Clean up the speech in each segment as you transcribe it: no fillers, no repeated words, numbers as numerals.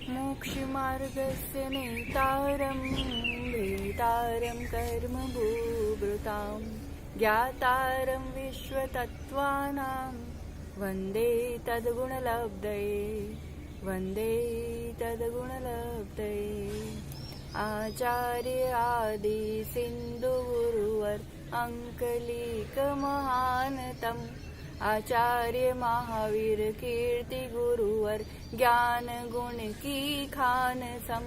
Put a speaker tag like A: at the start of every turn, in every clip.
A: मोक्षमार्गस्य नेतारं भेतारं कर्मभूभृतां ज्ञातारं विश्वतत्त्वानां वन्दे तद्गुणलब्धये वन्दे तद्गुणलब्धये। आचार्य आदि सिंधु गुरुवर अंकलिक महानतम आचार्य महावीर कीर्ति गुरुवर ज्ञान गुण की खान सम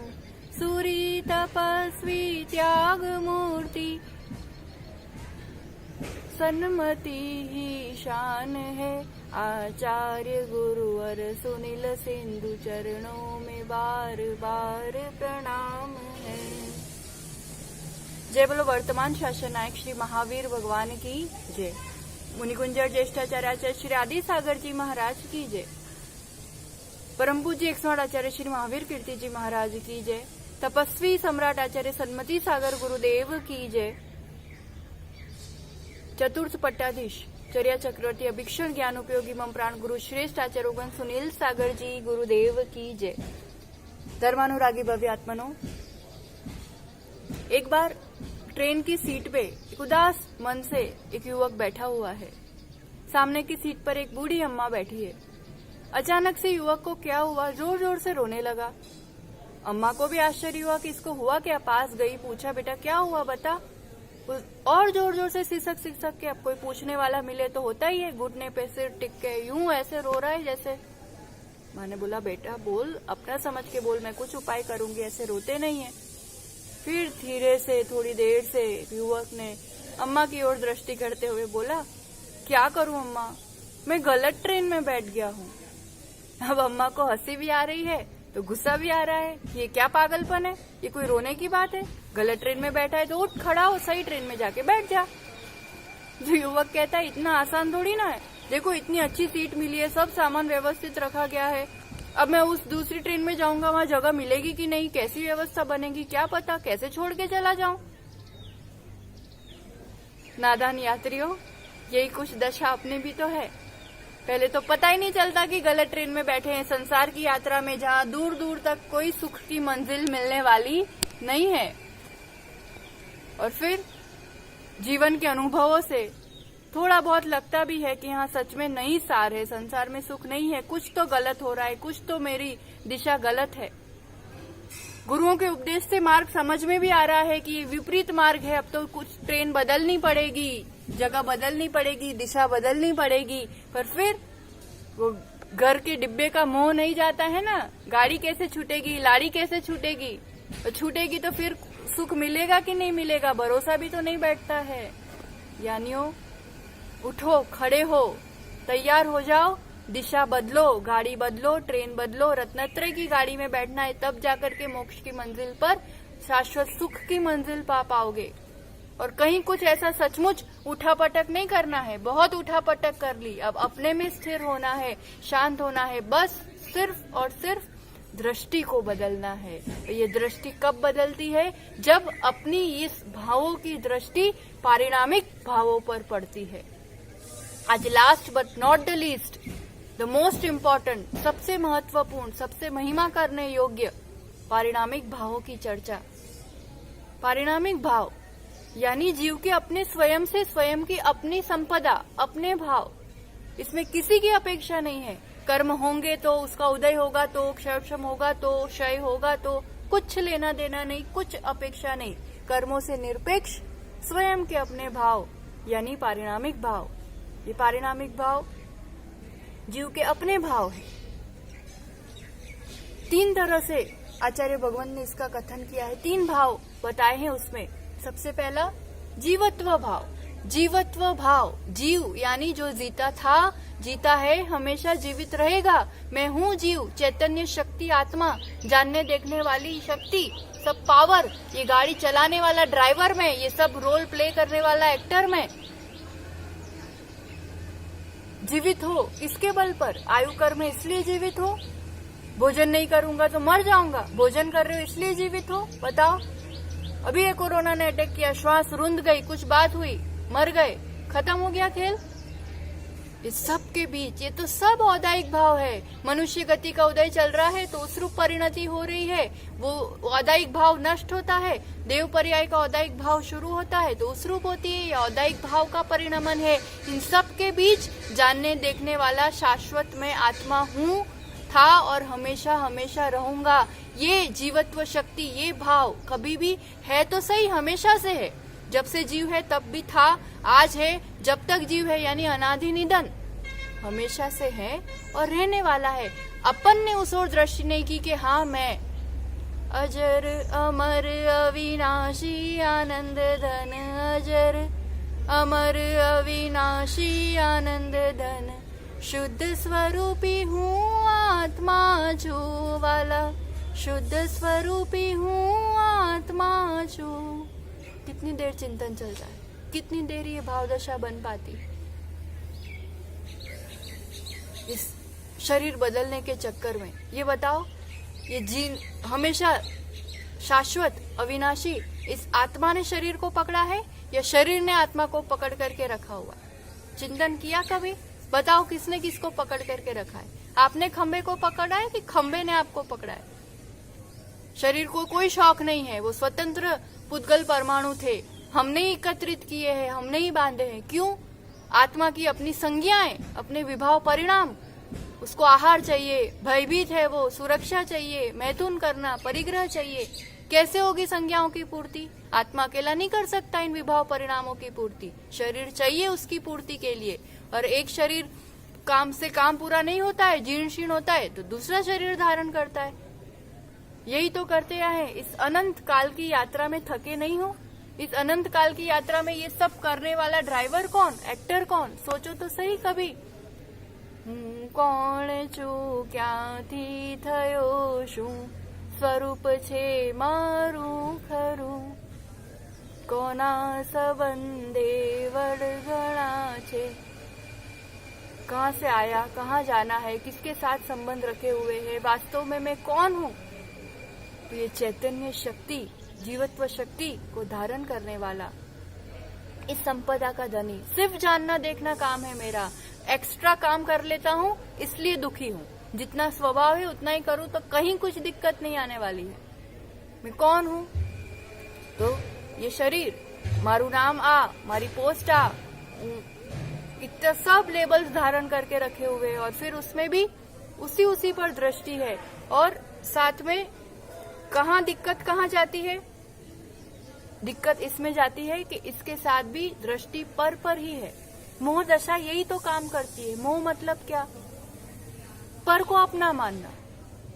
A: सूरी तपस्वी त्याग मूर्ति सन्मति ही शान है। आचार्य गुरुवर सुनील सिंधु चरणों में बार बार प्रणाम है। जय बोलो वर्तमान शासन नायक श्री महावीर भगवान की जय। मुनिकुंजर ज्येष्ठाचार्य श्री आदि सागर जी महाराज की जय। परम पूज्य 108 आचार्य श्री महावीर कीर्ति जी महाराज की जय। तपस्वी सम्राट आचार्य सन्मति सागर गुरुदेव की जय। चतुर्थ पट्टाधीश चर्या चक्रवर्ती अभिक्षण ज्ञान उपयोगी मम प्राण गुरु श्रेष्ठ आचार्योगण सुनील सागर जी गुरुदेव की जय। धर्मानुरागी भव्य आत्मनो, एक बार ट्रेन की सीट पे एक उदास मन से एक युवक बैठा हुआ है। सामने की सीट पर एक बूढ़ी अम्मा बैठी है। अचानक से युवक को क्या हुआ, जोर जोर से रोने लगा। अम्मा को भी आश्चर्य हुआ कि इसको हुआ क्या। पास गई, पूछा बेटा क्या हुआ बता। और जोर जोर से सिसक के, अब कोई पूछने वाला मिले तो होता ही है, घुटने पे सिर टिक के यूं ऐसे रो रहा है जैसे। माँ ने बोला बेटा बोल, अपना समझ के बोल, मैं कुछ उपाय करूंगी, ऐसे रोते नहीं है। फिर धीरे से थोड़ी देर से युवक ने अम्मा की ओर दृष्टि करते हुए बोला, क्या करूं अम्मा, मैं गलत ट्रेन में बैठ गया हूँ। अब अम्मा को हंसी भी आ रही है तो गुस्सा भी आ रहा है। ये क्या पागलपन है, ये कोई रोने की बात है। गलत ट्रेन में बैठा है तो उठ खड़ा हो, सही ट्रेन में जाके बैठ जा। जो युवक कहता है इतना आसान थोड़ी ना है, देखो इतनी अच्छी सीट मिली है, सब सामान व्यवस्थित रखा गया है। अब मैं उस दूसरी ट्रेन में जाऊंगा, वहां जगह मिलेगी कि नहीं, कैसी व्यवस्था बनेगी क्या पता, कैसे छोड़ के चला जाऊं। नादान यात्रियों, यही कुछ दशा अपने भी तो है। पहले तो पता ही नहीं चलता कि गलत ट्रेन में बैठे हैं संसार की यात्रा में, जहां दूर दूर तक कोई सुख की मंजिल मिलने वाली नहीं है। और फिर जीवन के अनुभवों से थोड़ा बहुत लगता भी है कि हाँ सच में नहीं सार है, संसार में सुख नहीं है, कुछ तो गलत हो रहा है, कुछ तो मेरी दिशा गलत है। गुरुओं के उपदेश से मार्ग समझ में भी आ रहा है कि विपरीत मार्ग है, अब तो कुछ ट्रेन बदलनी पड़ेगी, जगह बदलनी पड़ेगी, दिशा बदलनी पड़ेगी। पर फिर वो घर के डिब्बे का मोह नहीं जाता है ना, गाड़ी कैसे छूटेगी, लाड़ी कैसे छूटेगी, तो छूटेगी तो फिर सुख मिलेगा कि नहीं मिलेगा, भरोसा भी तो नहीं बैठता है। यानियों उठो, खड़े हो, तैयार हो जाओ, दिशा बदलो, गाड़ी बदलो, ट्रेन बदलो। रत्नत्रय की गाड़ी में बैठना है, तब जाकर के मोक्ष की मंजिल पर शाश्वत सुख की मंजिल पा पाओगे। और कहीं कुछ ऐसा सचमुच उठापटक नहीं करना है, बहुत उठापटक कर ली, अब अपने में स्थिर होना है, शांत होना है, बस सिर्फ और सिर्फ दृष्टि को बदलना है। तो ये दृष्टि कब बदलती है, जब अपनी इस भावों की दृष्टि पारिणामिक भावों पर पड़ती है। आज last but not the least, the most important, सबसे महत्वपूर्ण, सबसे महिमा करने योग्य पारिणामिक भावों की चर्चा। पारिणामिक भाव यानी जीव के अपने स्वयं से स्वयं की अपनी संपदा, अपने भाव, इसमें किसी की अपेक्षा नहीं है। कर्म होंगे तो उसका उदय होगा, तो क्षय होगा, तो क्षय होगा, तो कुछ लेना देना नहीं, कुछ अपेक्षा नहीं। कर्मों से निरपेक्ष स्वयं के अपने भाव यानी पारिणामिक भाव। ये पारिणामिक भाव जीव के अपने भाव है। 3 तरह से आचार्य भगवान ने इसका कथन किया है, 3 भाव बताए हैं उसमें। सबसे पहला जीवत्व भाव। जीवत्व भाव, जीव यानी जो जीता था, जीता है, हमेशा जीवित रहेगा। मैं हूँ जीव, चैतन्य शक्ति, आत्मा, जानने देखने वाली शक्ति, सब पावर, ये गाड़ी चलाने वाला ड्राइवर में, ये सब रोल प्ले करने वाला एक्टर में। जीवित हो इसके बल पर, आयु कर्म इसलिए जीवित हो। भोजन नहीं करूंगा तो मर जाऊंगा, भोजन कर रहे हो इसलिए जीवित हो। बताओ, अभी ये कोरोना ने अटैक किया, श्वास रुंध गई, कुछ बात हुई, मर गए, खत्म हो गया खेल। इस सब के बीच ये तो सब औदायिक भाव है। मनुष्य गति का उदय चल रहा है तो उस रूप परिणति हो रही है, वो औदायिक भाव नष्ट होता है। देव पर्याय का औदायिक भाव शुरू होता है तो उस रूप होती है, ये औदायिक भाव का परिणमन है। इन सब के बीच जानने देखने वाला शाश्वत में आत्मा हूँ, था और हमेशा हमेशा रहूंगा। ये जीवत्व शक्ति, ये भाव कभी भी है तो सही, हमेशा से है। जब से जीव है तब भी था, आज है, जब तक जीव है यानी अनादि निधन, हमेशा से है और रहने वाला है। अपन ने उस ओर दृष्टि नहीं की कि हाँ मैं अजर अमर अविनाशी आनंद धन, अजर अमर अविनाशी आनंद धन, शुद्ध स्वरूपी हूँ आत्मा छू वाला, शुद्ध स्वरूपी हूँ आत्मा छू। कितनी देर चिंतन चलता है, कितनी देर ये भावदशा बन पाती। इस शरीर बदलने के चक्कर में ये बताओ, ये जीन हमेशा शाश्वत अविनाशी इस आत्मा ने शरीर को पकड़ा है या शरीर ने आत्मा को पकड़ करके रखा हुआ? चिंतन किया कभी? बताओ किसने किसको पकड़ करके रखा है? आपने खंबे को पकड़ा है कि खंबे ने आपको पकड़ा है? शरीर को कोई शौक नहीं है, वो स्वतंत्र पुद्गल परमाणु थे, हमने ही एकत्रित किए हैं, हमने ही बांधे हैं। क्यों? आत्मा की अपनी संज्ञाएं, अपने विभाव परिणाम, उसको आहार चाहिए, भयभीत है वो, सुरक्षा चाहिए, मैथुन करना, परिग्रह चाहिए। कैसे होगी संज्ञाओं की पूर्ति? आत्मा अकेला नहीं कर सकता इन विभाव परिणामों की पूर्ति, शरीर चाहिए उसकी पूर्ति के लिए। और एक शरीर काम से काम पूरा नहीं होता है, जीर्ण शीर्ण होता है तो दूसरा शरीर धारण करता है। यही तो करते आए। इस अनंत काल की यात्रा में थके नहीं हो? इस अनंत काल की यात्रा में ये सब करने वाला ड्राइवर कौन, एक्टर कौन? सोचो तो सही कभी। कोण छू क्यांथी थयो शू, स्वरूप छे मारू खरू, कोना संबंधे वडगणा छे। कहाँ से आया, कहाँ जाना है, किसके साथ संबंध रखे हुए है, वास्तव में मैं कौन हूँ? तो ये चैतन्य शक्ति, जीवत्व शक्ति को धारण करने वाला, इस संपदा का धनी। सिर्फ जानना देखना काम है मेरा, एक्स्ट्रा काम कर लेता हूँ इसलिए दुखी हूँ। जितना स्वभाव है उतना ही करूँ तो कहीं कुछ दिक्कत नहीं आने वाली है। मैं कौन हूँ? तो ये शरीर, मारू नाम आ, मारी पोस्ट आ, इतना सब लेबल्स धारण करके रखे हुए, और फिर उसमें भी उसी पर दृष्टि है। और साथ में कहाँ दिक्कत कहाँ जाती है? दिक्कत इसमें जाती है कि इसके साथ भी दृष्टि पर ही है। मोह दशा यही तो काम करती है। मोह मतलब क्या? पर को अपना मानना,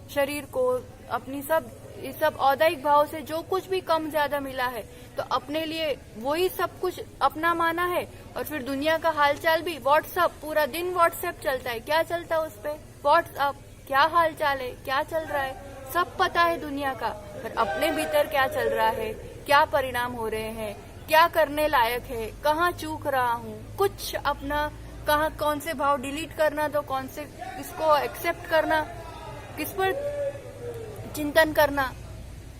A: शरीर को, अपनी सब औदायिक भाव से जो कुछ भी कम ज्यादा मिला है तो अपने लिए वही सब कुछ अपना माना है। और फिर दुनिया का हालचाल भी व्हाट्सएप, पूरा दिन व्हाट्सएप चलता है। क्या चलता है उस पे? व्हाट्सएप, क्या हालचाल है, क्या चल रहा है, सब पता है दुनिया का। पर अपने भीतर क्या चल रहा है, क्या परिणाम हो रहे हैं, क्या करने लायक है, कहाँ चूक रहा हूँ, कुछ अपना, कहाँ कौन से भाव डिलीट करना, तो कौन से इसको एक्सेप्ट करना, किस पर चिंतन करना।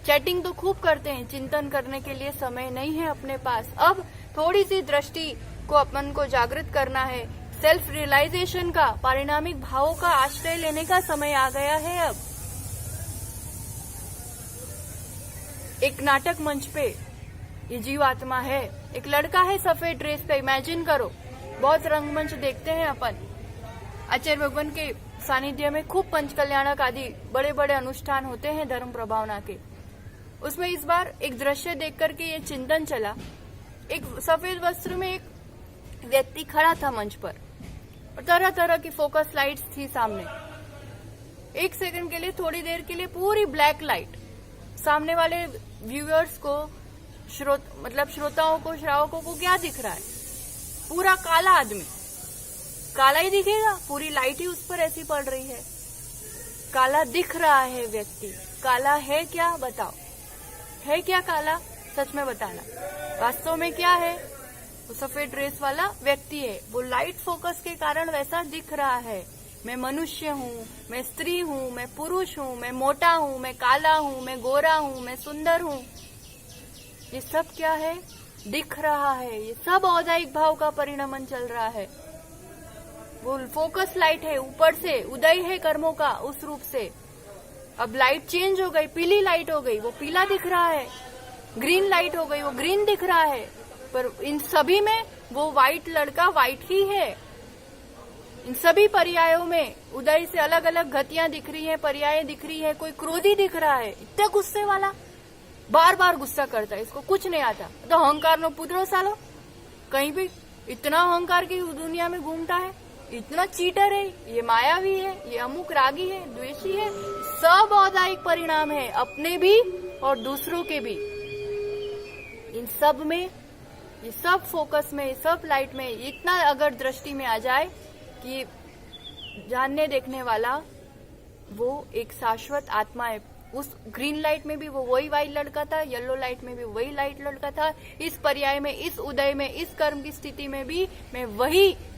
A: चैटिंग तो खूब करते हैं, चिंतन करने के लिए समय नहीं है अपने पास। अब थोड़ी सी दृष्टि को अपन को जागृत करना है, सेल्फ रियलाइजेशन का, पारिणामिक भावों का आश्रय लेने का समय आ गया है। अब एक नाटक मंच पे ये जीवात्मा है, एक लड़का है सफेद ड्रेस पे, इमेजिन करो। बहुत रंगमंच देखते हैं अपन, आचार्य भगवान के सानिध्य में खूब पंचकल्याणक आदि बड़े बड़े अनुष्ठान होते हैं धर्म प्रभावना के। उसमें इस बार एक दृश्य देख करके ये चिंतन चला। एक सफेद वस्त्र में एक व्यक्ति खड़ा था मंच पर और तरह तरह की फोकस लाइट्स थी सामने। एक सेकंड के लिए, थोड़ी देर के लिए पूरी ब्लैक लाइट सामने वाले व्यूअर्स को, श्रोताओं को, श्रावकों को क्या दिख रहा है? पूरा काला आदमी, काला ही दिखेगा, पूरी लाइट ही उस पर ऐसी पड़ रही है, काला दिख रहा है व्यक्ति। काला है क्या? बताओ, है क्या काला? सच में बताना, वास्तव में क्या है? वो सफेद ड्रेस वाला व्यक्ति है, वो लाइट फोकस के कारण वैसा दिख रहा है। मैं मनुष्य हूँ, मैं स्त्री हूँ, मैं पुरुष हूँ, मैं मोटा हूँ, मैं काला हूँ, मैं गोरा हूँ, मैं सुंदर हूँ। ये सब क्या है? दिख रहा है। ये सब औदायिक भाव का परिणमन चल रहा है। फुल फोकस लाइट है, ऊपर से उदय है कर्मों का उस रूप से। अब लाइट चेंज हो गई, पीली लाइट हो गई, वो पीला दिख रहा है, ग्रीन लाइट हो गई, वो ग्रीन दिख रहा है, पर इन सभी में वो व्हाइट लड़का व्हाइट ही है। इन सभी पर्यायों में उदय से अलग अलग गतियां दिख रही है, पर्याय दिख रही है। कोई क्रोधी दिख रहा है, इतना गुस्से वाला, बार बार गुस्सा करता है, इसको कुछ नहीं आता, तो अहंकार नो पुत्रो सालो, कहीं भी इतना अहंकार की दुनिया में घूमता है, इतना चीटर है, ये मायावी है, ये अमुक रागी है, द्वेषी है। सब औदायिक परिणाम है, अपने भी और दूसरों के भी। इन सब में, ये सब फोकस में, ये सब लाइट में इतना अगर दृष्टि में आ जाए कि जानने देखने वाला वो एक शाश्वत आत्मा है। उस ग्रीन लाइट में भी वो वही व्हाइट लड़का था, येलो लाइट में भी वही लाइट लड़का था, इस पर्याय में, इस उदय में, इस कर्म की स्थिति में भी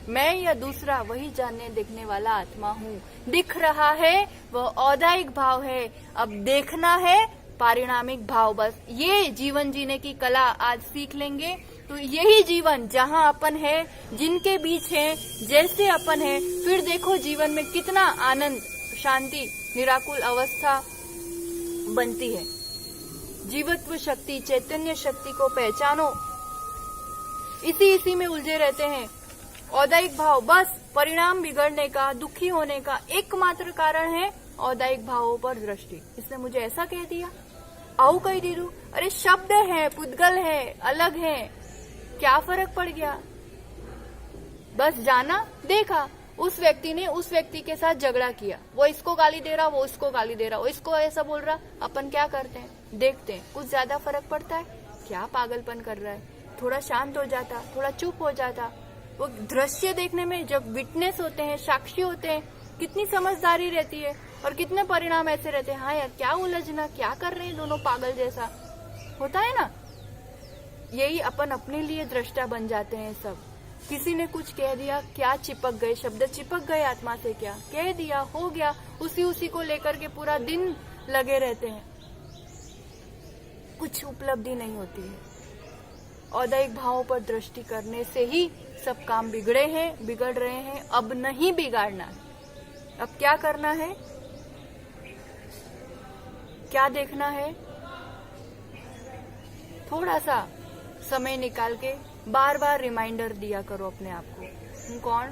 A: मैं या दूसरा वही जानने देखने वाला आत्मा हूँ। दिख रहा है वह औदायिक भाव है, अब देखना है पारिणामिक भाव। बस ये जीवन जीने की कला आज सीख लेंगे तो यही जीवन जहाँ अपन है, जिनके बीच है, जैसे अपन है, फिर देखो जीवन में कितना आनंद, शांति, निराकुल अवस्था बनती है। जीवत्व शक्ति, चैतन्य शक्ति को पहचानो। इसी में उलझे रहते हैं। औदायिक भाव बस परिणाम बिगड़ने का, दुखी होने का एकमात्र कारण है औदायिक भावों पर दृष्टि। इसने मुझे ऐसा कह दिया, आओ कह दी दू, अरे शब्द है, पुद्गल है, अलग है, क्या फर्क पड़ गया। बस जाना, देखा, उस व्यक्ति ने उस व्यक्ति के साथ झगड़ा किया, वो इसको गाली दे रहा, वो उसको गाली दे रहा, वो इसको ऐसा बोल रहा। अपन क्या करते हैं, देखते हैं, कुछ ज्यादा फर्क पड़ता है, क्या पागलपन कर रहा है, थोड़ा शांत हो जाता, थोड़ा चुप हो जाता। वो दृश्य देखने में जब विटनेस होते हैं, साक्षी होते हैं, कितनी समझदारी रहती है और कितने परिणाम ऐसे रहते हैं। हाँ यार, क्या उलझना, क्या कर रहे हैं दोनों पागल जैसा, होता है ना। यही अपन अपने लिए दृष्टा बन जाते हैं सब। किसी ने कुछ कह दिया, क्या चिपक गए, शब्द चिपक गए आत्मा से, क्या कह दिया, हो गया, उसी को लेकर के पूरा दिन लगे रहते हैं, कुछ उपलब्धि नहीं होती है। औदायिक भावों पर दृष्टि करने से ही सब काम बिगड़ रहे हैं। अब नहीं बिगाड़ना है। अब क्या करना है, क्या देखना है, थोड़ा सा समय निकाल के बार बार रिमाइंडर दिया करो अपने आप को, હું કોણ,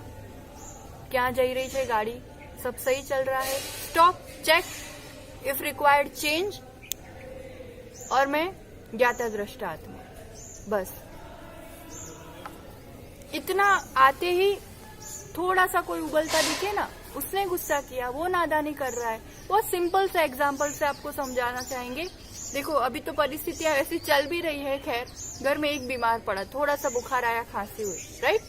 A: क्या जा रही है गाड़ी, सब सही चल रहा है, stop, check, if required change, और मैं ज्ञाता दृष्टा आत्मा। बस इतना आते ही थोड़ा सा कोई उबलता दिखे ना, उसने गुस्सा किया, वो नादानी कर रहा है। बहुत सिंपल सा एग्जाम्पल से आपको समझाना चाहेंगे। देखो अभी तो परिस्थितियां ऐसी चल भी रही है, खैर घर में एक बीमार पड़ा, थोड़ा सा बुखार आया, खांसी हुई, राइट,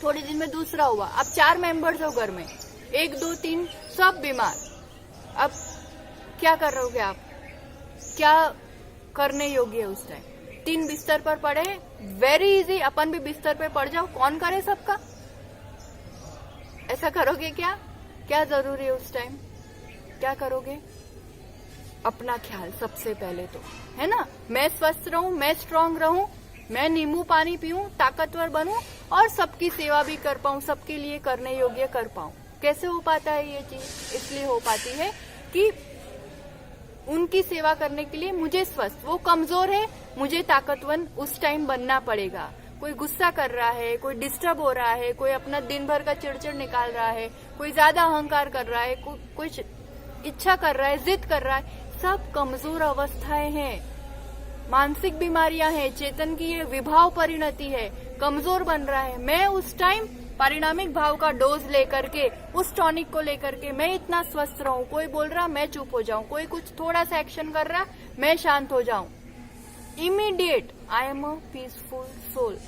A: थोड़े दिन में दूसरा हुआ, अब 4 मेंबर्स हो घर में, 1 2 3 सब बीमार। अब क्या कर रहोगे आप, क्या करने योग्य है उस टाइम? 3 बिस्तर पर पड़े, वेरी इजी, अपन भी बिस्तर पे पड़ जाओ, कौन करे सबका, ऐसा करोगे क्या? क्या जरूरी है उस टाइम, क्या करोगे? अपना ख्याल सबसे पहले तो, है ना। मैं स्वस्थ रहूं, मैं स्ट्रांग रहूं, मैं नींबू पानी पीऊं, ताकतवर बनूं और सबकी सेवा भी कर पाऊं, सबके लिए करने योग्य कर पाऊं। कैसे हो पाता है ये चीज? इसलिए हो पाती है कि उनकी सेवा करने के लिए मुझे स्वस्थ, वो कमजोर है, मुझे ताकतवर उस टाइम बनना पड़ेगा। कोई गुस्सा कर रहा है, कोई डिस्टर्ब हो रहा है, कोई अपना दिन भर का चिड़चिड़ निकाल रहा है, कोई ज्यादा अहंकार कर रहा है, कुछ इच्छा कर रहा है, जिद कर रहा है, सब कमजोर अवस्थाएं हैं, मानसिक बीमारियां हैं। चेतन की ये विभाव परिणति है, कमजोर बन रहा है। मैं उस टाइम परिणामिक भाव का डोज लेकर के, उस टॉनिक को लेकर के मैं इतना स्वस्थ रहूं, कोई बोल रहा मैं चुप हो जाऊं, कोई कुछ थोड़ा सा एक्शन कर रहा मैं शांत हो जाऊं, immediate I am a peaceful soul,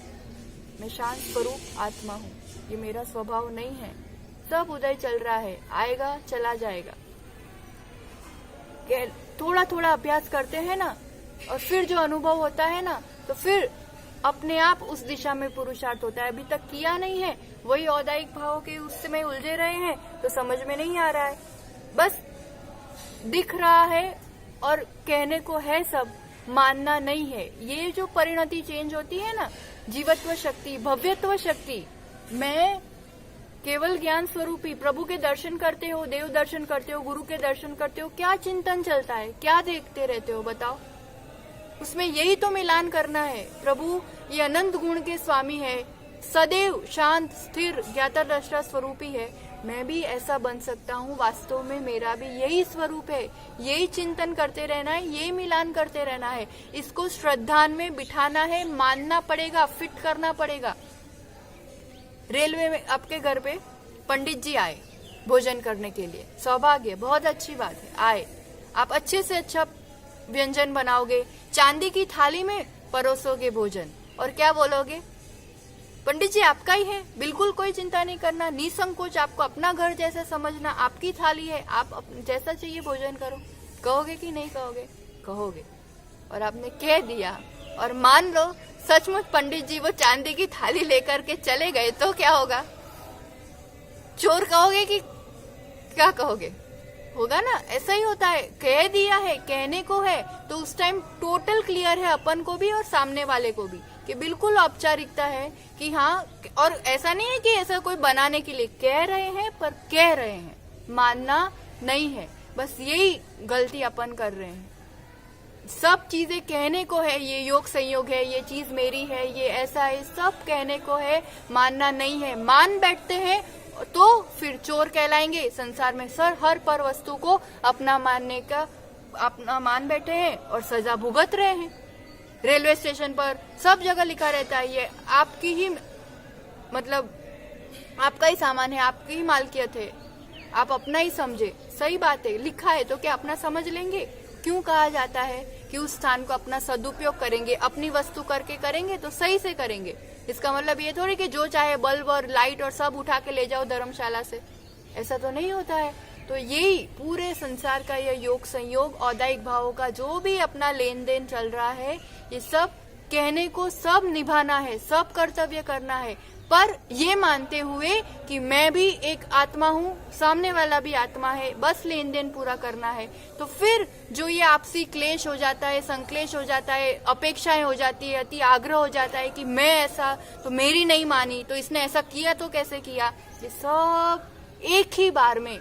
A: मैं शांत स्वरूप आत्मा हूँ, ये मेरा स्वभाव नहीं है। सब उदय चल रहा है, आएगा चला जाएगा। थोड़ा थोड़ा अभ्यास करते हैं ना, और फिर जो अनुभव होता है ना, तो फिर अपने आप उस दिशा में पुरुषार्थ होता है। अभी तक किया नहीं है, वही औदायिक भावों के उसमें उलझे रहे हैं, तो समझ में नहीं आ रहा है। बस दिख रहा है और कहने को है सब, मानना नहीं है। ये जो परिणति चेंज होती है ना, जीवत्व शक्ति, भव्यत्व शक्ति, मैं केवल ज्ञान स्वरूपी प्रभु के दर्शन करते हो, देव दर्शन करते हो, गुरु के दर्शन करते हो, क्या चिंतन चलता है, क्या देखते रहते हो बताओ। उसमें यही तो मिलान करना है। प्रभु ये अनंत गुण के स्वामी है, सदैव शांत स्थिर ज्ञाता दृष्टा स्वरूपी है। मैं भी ऐसा बन सकता हूँ, वास्तव में मेरा भी यही स्वरूप है। यही चिंतन करते रहना है, यही मिलान करते रहना है। इसको श्रद्धा में बिठाना है, मानना पड़ेगा, फिट करना पड़ेगा। रेलवे में आपके घर पे पंडित जी आए भोजन करने के लिए, सौभाग्य, बहुत अच्छी बात है, आए। आप अच्छे से अच्छा व्यंजन बनाओगे, चांदी की थाली में परोसोगे भोजन, और क्या बोलोगे, पंडित जी आपका ही है, बिल्कुल कोई चिंता नहीं करना, निसंकोच, आपको अपना घर जैसा समझना, आपकी थाली है, आप जैसा चाहिए भोजन करो। कहोगे कि नहीं कहोगे? कहोगे। और आपने कह दिया, और मान लो सचमुच पंडित जी वो चांदी की थाली लेकर के चले गए, तो क्या होगा? चोर कहोगे कि क्या कहोगे? होगा ना, ऐसा ही होता है। कह दिया है, कहने को है, तो उस टाइम टोटल क्लियर है अपन को भी और सामने वाले को भी, कि बिल्कुल औपचारिकता है कि हाँ। और ऐसा नहीं है कि ऐसा कोई बनाने के लिए कह रहे हैं, पर कह रहे हैं, मानना नहीं है। बस यही गलती अपन कर रहे हैं। सब चीजें कहने को है, ये योग संयोग है, ये चीज मेरी है, ये ऐसा है, सब कहने को है, मानना नहीं है। मान बैठते हैं तो फिर चोर कहलाएंगे संसार में। सर हर पर वस्तु को अपना मानने का, अपना मान बैठे हैं और सजा भुगत रहे हैं। रेलवे स्टेशन पर सब जगह लिखा रहता है, ये आपकी ही, मतलब आपका ही सामान है, आपकी ही मालकियत है, आप अपना ही समझे। सही बात है, लिखा है तो क्या अपना समझ लेंगे? क्यों कहा जाता है कि उस स्थान को अपना सदुपयोग करेंगे, अपनी वस्तु करके करेंगे तो सही से करेंगे। इसका मतलब ये थोड़ी कि जो चाहे बल्ब और लाइट और सब उठा के ले जाओ धर्मशाला से, ऐसा तो नहीं होता है। तो यही पूरे संसार का यह योग संयोग, औदायिक भावों का जो भी अपना लेन देन चल रहा है, ये सब कहने को सब निभाना है, सब कर्तव्य करना है, पर ये मानते हुए कि मैं भी एक आत्मा हूँ, सामने वाला भी आत्मा है, बस लेन देन पूरा करना है। तो फिर जो ये आपसी क्लेश हो जाता है, संक्लेश हो जाता है, अपेक्षाएं हो जाती है, अति आग्रह हो जाता है कि मैं ऐसा, तो मेरी नहीं मानी, तो इसने ऐसा किया तो कैसे किया, ये सब एक ही बार में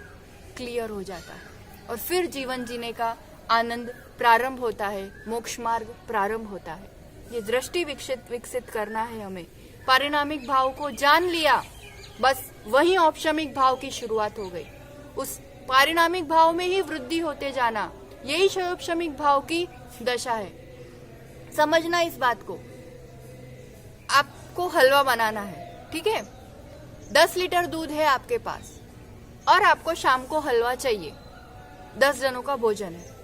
A: क्लियर हो जाता है। और फिर जीवन जीने का आनंद प्रारंभ होता है, मोक्ष मार्ग प्रारंभ होता है। ये दृष्टि विकसित करना है हमें। पारिणामिक भाव को जान लिया, बस वही औपशमिक भाव की शुरुआत हो गई। उस पारिणामिक भाव में ही वृद्धि होते जाना, यही औपशमिक भाव की दशा है। समझना इस बात को। आपको हलवा बनाना है, ठीक है, 10 लीटर दूध है आपके पास और आपको शाम को हलवा चाहिए, 10 जनों का भोजन है।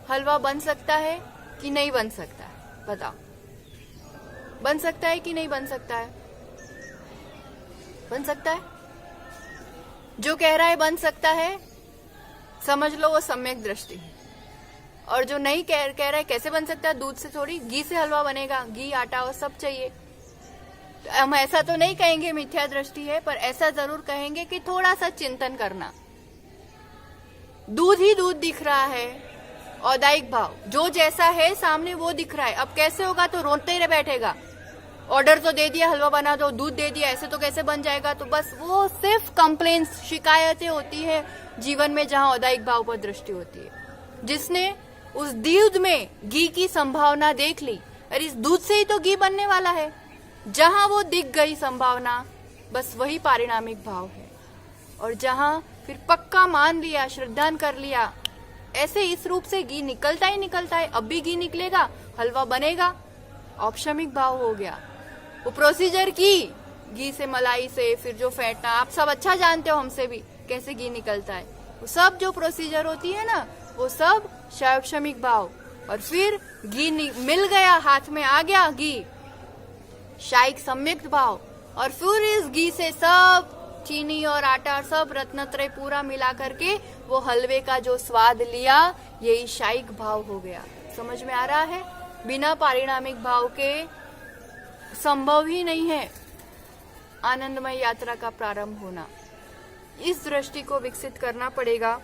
A: हलवा बन सकता है कि नहीं बन सकता है? बताओ, बन सकता है कि नहीं बन सकता है? बन सकता है। जो कह रहा है बन सकता है, समझ लो वो सम्यक दृष्टि है। और जो नहीं कह रहा है कैसे बन सकता है, दूध से थोड़ी, घी से हलवा बनेगा, घी आटा और सब चाहिए। तो हम ऐसा तो नहीं कहेंगे मिथ्या दृष्टि है, पर ऐसा जरूर कहेंगे कि थोड़ा सा चिंतन करना। दूध ही दूध दिख रहा है, औदायिक भाव जो जैसा है सामने वो दिख रहा है। अब कैसे होगा, तो रोते ही बैठेगा, ऑर्डर तो दे दिया, हलवा बना दो, दूध दे दिया, ऐसे तो कैसे बन जाएगा। तो बस वो सिर्फ कंप्लेंट्स, शिकायतें होती है जीवन में, जहां औदायिक भाव पर दृष्टि होती है। जिसने उस दूध में घी की संभावना देख ली, अरे इस दूध से ही तो घी बनने वाला है, जहां वो दिख गई संभावना, बस वही पारिणामिक भाव है। और जहां फिर पक्का मान लिया, श्रद्धान कर लिया, ऐसे इस रूप से घी निकलता ही निकलता है, अब भी घी निकलेगा, हलवा बनेगा, औपशमिक भाव हो गया। वो प्रोसीजर की, घी से, मलाई से, फिर जो फेंटना, आप सब अच्छा जानते हो हमसे भी कैसे घी निकलता है। वो सब जो प्रोसीजर होती है ना, वो सब औपशमिक भाव। और फिर घी मिल गया, हाथ में आ गया घी, शायिक सम्यक भाव। और फिर इस घी से सब चीनी और आटा सब रत्नत्रय पूरा मिला करके वो हलवे का जो स्वाद लिया, यही शायिक भाव हो गया। समझ में आ रहा है? बिना पारिणामिक भाव के संभव ही नहीं है आनंदमय यात्रा का प्रारंभ होना। इस दृष्टि को विकसित करना पड़ेगा।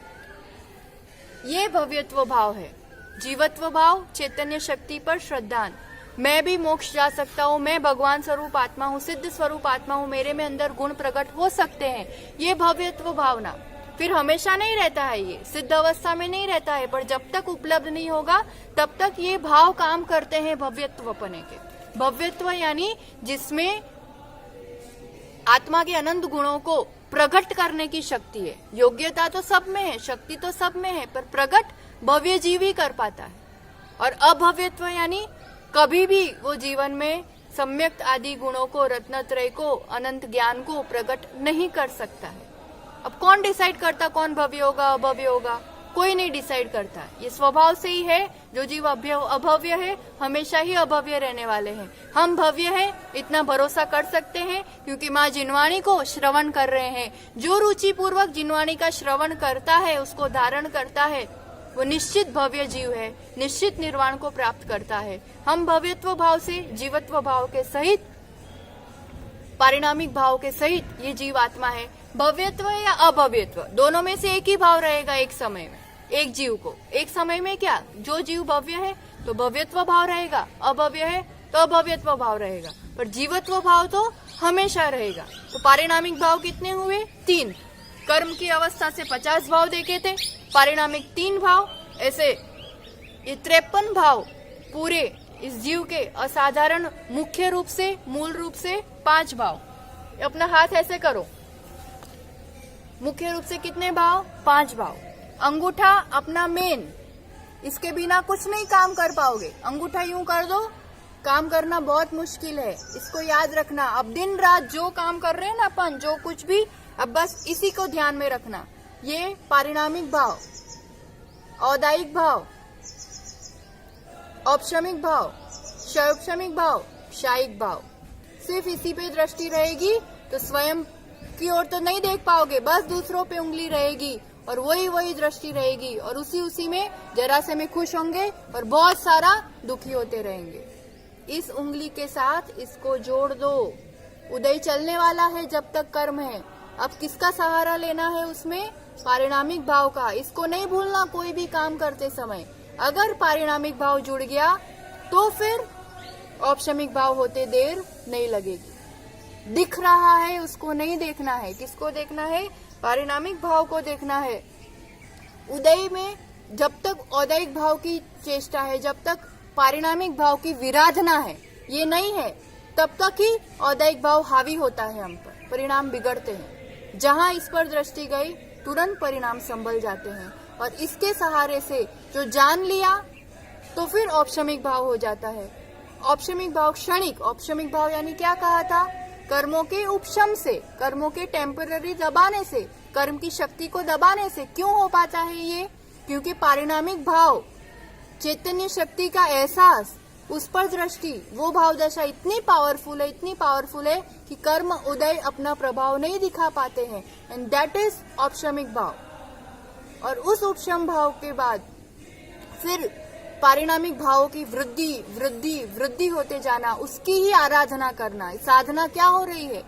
A: ये भव्यत्व भाव है, जीवत्व भाव, चैतन्य शक्ति पर श्रद्धान। मैं भी मोक्ष जा सकता हूँ, मैं भगवान स्वरूप आत्मा हूँ, सिद्ध स्वरूप आत्मा हूँ, मेरे में अंदर गुण प्रकट हो सकते हैं, ये भव्यत्व भावना फिर हमेशा नहीं रहता है, ये सिद्ध अवस्था में नहीं रहता है, पर जब तक उपलब्ध नहीं होगा तब तक ये भाव काम करते हैं भव्यत्व पने के। भव्यत्व यानी जिसमें आत्मा के अनंत गुणों को प्रकट करने की शक्ति है। योग्यता तो सब में है, शक्ति तो सब में है, पर प्रकट भव्य जीव ही कर पाता है। और अभव्यत्व यानी कभी भी वो जीवन में सम्यक आदि गुणों को, रत्नत्रय को, अनंत ज्ञान को प्रकट नहीं कर सकता है। अब कौन डिसाइड करता कौन भव्य होगा अभव्य होगा? कोई नहीं डिसाइड करता, ये स्वभाव से ही है। जो जीव अभव्य है हमेशा ही अभव्य रहने वाले हैं। हम भव्य हैं इतना भरोसा कर सकते हैं क्योंकि माँ जिनवाणी को श्रवण कर रहे हैं। जो रुचि पूर्वक जिनवाणी का श्रवण करता है, उसको धारण करता है, वो निश्चित भव्य जीव है, निश्चित निर्वाण को प्राप्त करता है। हम भव्यत्व भाव से जीवत्व भाव के सहित, पारिणामिक भाव के सहित ये जीव आत्मा है। भव्यत्व या अभव्यत्व दोनों में से एक ही भाव रहेगा एक समय में, एक जीव को एक समय में। क्या जो जीव भव्य है तो भव्यत्व भाव रहेगा, अभव्य है तो अभव्यत्व भाव रहेगा, पर जीवत्व भाव तो हमेशा रहेगा। तो पारिणामिक भाव कितने हुए? 3। कर्म की अवस्था से 50 भाव देखे थे, पारिणामिक 3 भाव, ऐसे ये 53 भाव पूरे इस जीव के असाधारण मुख्य रूप से, मूल रूप से 5 भाव। अपना हाथ ऐसे करो, मुख्य रूप से कितने भाव? 5 भाव। अंगूठा अपना मेन, इसके बिना कुछ नहीं काम कर पाओगे। अंगूठा यूं कर दो, काम करना बहुत मुश्किल है, इसको याद रखना। अब दिन रात जो काम कर रहे हैं ना अपन, जो कुछ भी, अब बस इसी को ध्यान में रखना। ये पारिणामिक भाव, औदायिक भाव, औपशमिक भाव, शैक्षमिक भाव, शायिक भाव, सिर्फ इसी पे दृष्टि रहेगी तो स्वयं की ओर तो नहीं देख पाओगे, बस दूसरों पे उंगली रहेगी और वही दृष्टि रहेगी, और उसी में जरा से में खुश होंगे और बहुत सारा दुखी होते रहेंगे। इस उंगली के साथ इसको जोड़ दो। उदय चलने वाला है जब तक कर्म है। अब किसका सहारा लेना है उसमें? पारिणामिक भाव का। इसको नहीं भूलना कोई भी काम करते समय। अगर पारिणामिक भाव जुड़ गया तो फिर औपशमिक भाव होते देर नहीं लगेगी। दिख रहा है उसको नहीं देखना है। किसको देखना है? पारिणामिक भाव को देखना है। उदय में जब तक औदयिक भाव की चेष्टा है, जब तक पारिणामिक भाव की विराधना है, ये नहीं है, तब तक ही औदयिक भाव हावी होता है हम पर, परिणाम बिगड़ते हैं। जहां इस पर दृष्टि गई तुरंत परिणाम संभल जाते हैं, और इसके सहारे से जो जान लिया तो फिर औपशमिक भाव हो जाता है। औपशमिक भाव क्षणिक, औपशमिक भाव यानी क्या कहा था? कर्मों के उपशम से, कर्मों के टेम्पररी दबाने से, कर्म की शक्ति को दबाने से। क्यों हो पाता है ये? क्योंकि पारिणामिक भाव, चैतन्य शक्ति का एहसास, उस पर दृष्टि, वो भाव दशा इतनी पावरफुल है, इतनी पावरफुल है कि कर्म उदय अपना प्रभाव नहीं दिखा पाते हैं, एंड दैट इज औपशमिक भाव। और उस उपशम भाव के बाद फिर पारिणामिक भावों की वृद्धि वृद्धि वृद्धि होते जाना, उसकी ही आराधना करना। साधना क्या हो रही है?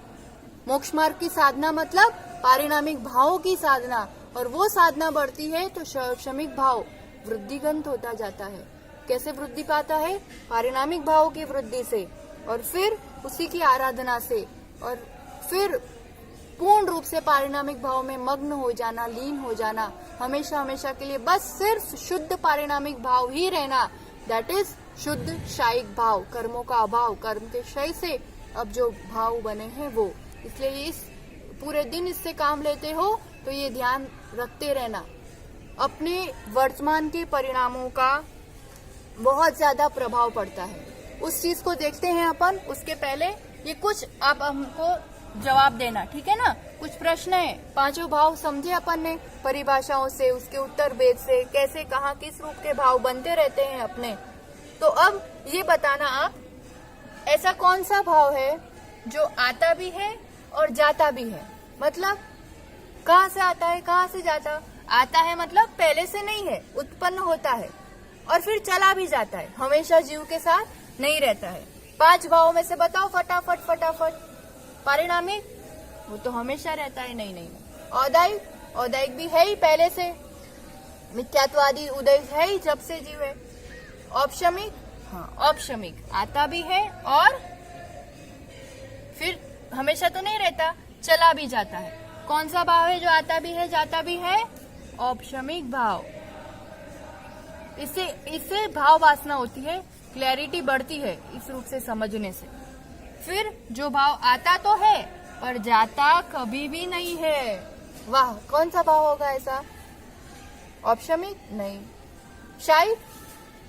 A: मोक्ष मार्ग की साधना मतलब पारिणामिक भावों की साधना, और वो साधना बढ़ती है तो शैक्षमिक भाव वृद्धिगंत होता जाता है। कैसे वृद्धि पाता है? पारिणामिक भावों की वृद्धि से, और फिर उसी की आराधना से, और फिर पूर्ण रूप से पारिणामिक भाव में मग्न हो जाना, लीन हो जाना, हमेशा हमेशा के लिए बस सिर्फ शुद्ध पारिणामिक भाव ही रहना। दैट इज शुद्ध शायिक भाव, कर्मों का अभाव, कर्म के क्षय से अब जो भाव बने हैं वो। इसलिए इस पूरे दिन इससे काम लेते हो तो ये ध्यान रखते रहना। अपने वर्तमान के परिणामों का बहुत ज्यादा प्रभाव पड़ता है, उस चीज को देखते हैं अपन। उसके पहले ये कुछ आप हमको जवाब देना, ठीक है ना? कुछ प्रश्न है, 5 भाव समझे अपन ने परिभाषाओं से, उसके उत्तर भेद से, कैसे कहाँ किस रूप के भाव बनते रहते हैं अपने। तो अब ये बताना आप, ऐसा कौन सा भाव है जो आता भी है और जाता भी है? मतलब कहाँ से आता है, कहाँ से जाता? आता है मतलब पहले से नहीं है, उत्पन्न होता है और फिर चला भी जाता है, हमेशा जीव के साथ नहीं रहता है। 5 भाव में से बताओ फटाफट। पारिणामिक, वो तो हमेशा रहता है, नहीं। औदायिक, औदायिक भी है ही पहले से, मिथ्यात्वादी उदय है ही जब से जीव है। औपशमिक, हाँ, औपशमिक आता भी है और फिर हमेशा तो नहीं रहता, चला भी जाता है। कौन सा भाव है जो आता भी है जाता भी है? औपशमिक भाव। इससे भाव वासना होती है, क्लैरिटी बढ़ती है इस रूप से समझने से। फिर जो भाव आता तो है पर जाता कभी भी नहीं है। वाह, कौन सा भाव होगा ऐसा? औपशमिक नहीं।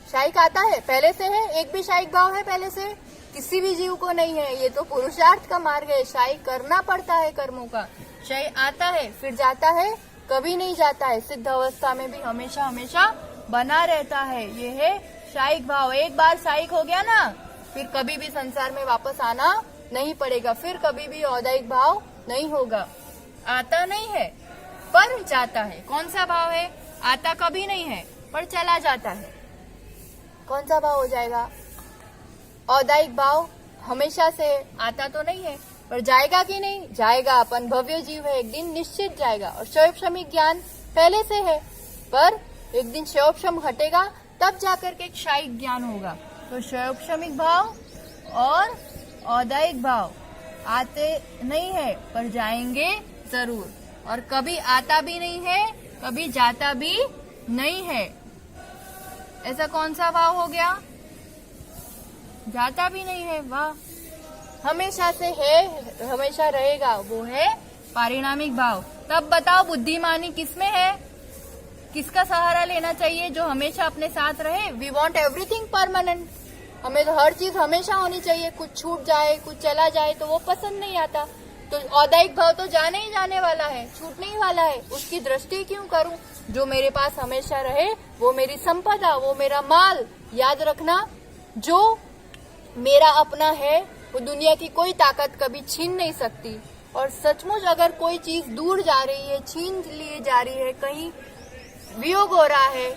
A: शायिक आता है, पहले से है, एक भी शायिक भाव है पहले से? किसी भी जीव को नहीं है। ये तो पुरुषार्थ का मार्ग है, शायिक करना पड़ता है कर्मों का। क्षय आता है फिर जाता है, कभी नहीं जाता है, सिद्ध अवस्था में भी हमेशा हमेशा बना रहता है। ये है शायिक भाव। एक बार शायिक हो गया ना, फिर कभी भी संसार में वापस आना नहीं पड़ेगा, फिर कभी भी औदायिक भाव नहीं होगा। आता नहीं है पर जाता है। कौन सा भाव है? आता कभी नहीं है पर चला जाता है। कौन सा भाव हो जाएगा? औदायिक भाव। हमेशा से आता तो नहीं है पर जाएगा कि नहीं? जाएगा। अपन भव्य जीव है, एक दिन निश्चित जाएगा। और क्षयोपशमिक ज्ञान पहले से है पर एक दिन क्षयोपशम हटेगा, तब जाकर के क्षायिक ज्ञान होगा। तो क्षयोपशमिक भाव और औदायिक भाव आते नहीं है पर जाएंगे जरूर, और कभी आता भी नहीं है कभी जाता भी नहीं है। ऐसा कौन सा भाव हो गया? जाता भी नहीं है। वाह, हमेशा से है, हमेशा रहेगा, वो है पारिणामिक भाव। तब बताओ बुद्धिमानी किसमें है? किसका सहारा लेना चाहिए जो हमेशा अपने साथ रहे? We want everything permanent. हमें तो हर चीज हमेशा होनी चाहिए। कुछ छूट जाए, कुछ चला जाए तो वो पसंद नहीं आता। तो औदायिक भाव तो जाने ही जाने वाला है, छूटने ही वाला है। उसकी दृष्टि क्यों करूं? जो मेरे पास हमेशा रहे वो मेरी संपदा, वो मेरा माल। याद रखना, जो मेरा अपना है वो दुनिया की कोई ताकत कभी छीन नहीं सकती। और सचमुच अगर कोई चीज दूर जा रही है, छीन लिए जा रही है, कहीं वियोग हो रहा है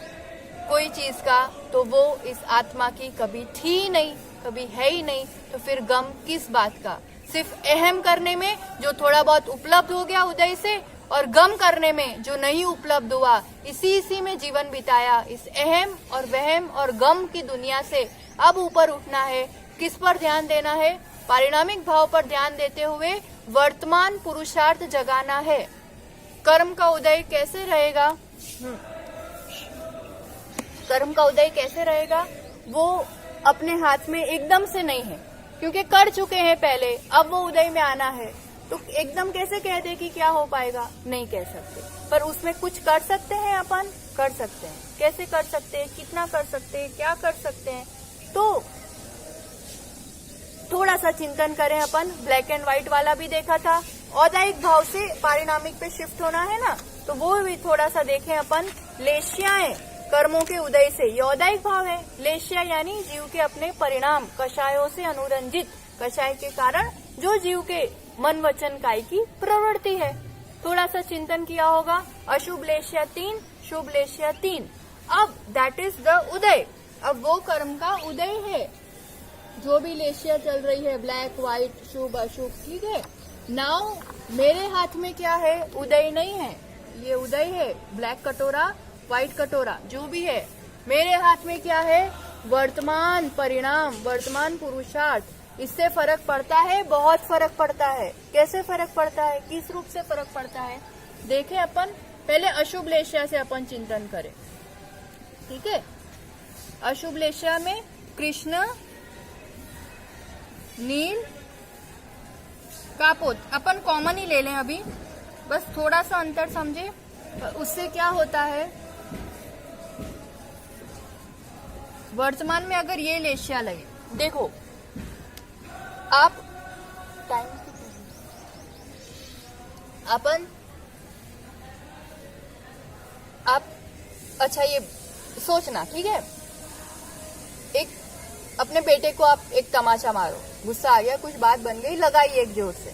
A: कोई चीज का, तो वो इस आत्मा की कभी थी ही नहीं, कभी है ही नहीं। तो फिर गम किस बात का? सिर्फ अहम करने में जो थोड़ा बहुत उपलब्ध हो गया उदय से, और गम करने में जो नहीं उपलब्ध हुआ, इसी में जीवन बिताया। इस अहम और वहम और गम की दुनिया से अब ऊपर उठना है। किस पर ध्यान देना है? पारिणामिक भाव पर ध्यान देते हुए वर्तमान पुरुषार्थ जगाना है। कर्म का उदय कैसे रहेगा? कर्म का उदय कैसे रहेगा? वो अपने हाथ में एकदम से नहीं है, क्योंकि कर चुके हैं पहले, अब वो उदय में आना है। तो एकदम कैसे कह दे कि क्या हो पाएगा? नहीं कह सकते, पर उसमें कुछ कर सकते हैं, अपन कर सकते हैं। कैसे कर सकते हैं? कितना कर सकते हैं? क्या कर सकते हैं? तो थोड़ा सा चिंतन करें अपन। ब्लैक एंड व्हाइट वाला भी देखा था, औदायिक भाव से पारिणामिक पे शिफ्ट होना है ना, तो वो भी थोड़ा सा देखें अपन। लेश्याएं कर्मों के उदय से, ये औदायिक भाव है। लेश्या यानी जीव के अपने परिणाम, कषायों से अनुरंजित, कषाय के कारण जो जीव के मन वचन काय की प्रवृत्ति है। थोड़ा सा चिंतन किया होगा। अशुभ लेश्या 3, शुभ लेश्या 3। अब दैट इज द उदय। अब वो कर्म का उदय है। जो भी लेशिया चल रही है, ब्लैक व्हाइट, शुभ अशुभ, ठीक है। नाउ मेरे हाथ में क्या है? उदय नहीं है, ये उदय है। ब्लैक कटोरा, व्हाइट कटोरा, जो भी है, मेरे हाथ में क्या है? वर्तमान परिणाम, वर्तमान पुरुषार्थ। इससे फर्क पड़ता है, बहुत फर्क पड़ता है। कैसे फर्क पड़ता है? किस रूप से फर्क पड़ता है? देखें अपन। पहले अशुभ लेशिया से अपन चिंतन करें, ठीक है। अशुभ लेशिया में कृष्ण, नील, कापोत, अपन कॉमन ही ले लें अभी, बस थोड़ा सा अंतर समझे। उससे क्या होता है? वर्तमान में अगर ये लेशिया लगे, देखो आप टाइम अपन आप अच्छा ये सोचना, ठीक है। एक अपने बेटे को आप एक तमाचा मारो, गुस्सा आ गया, कुछ बात बन गई, लगाई एक जोर से।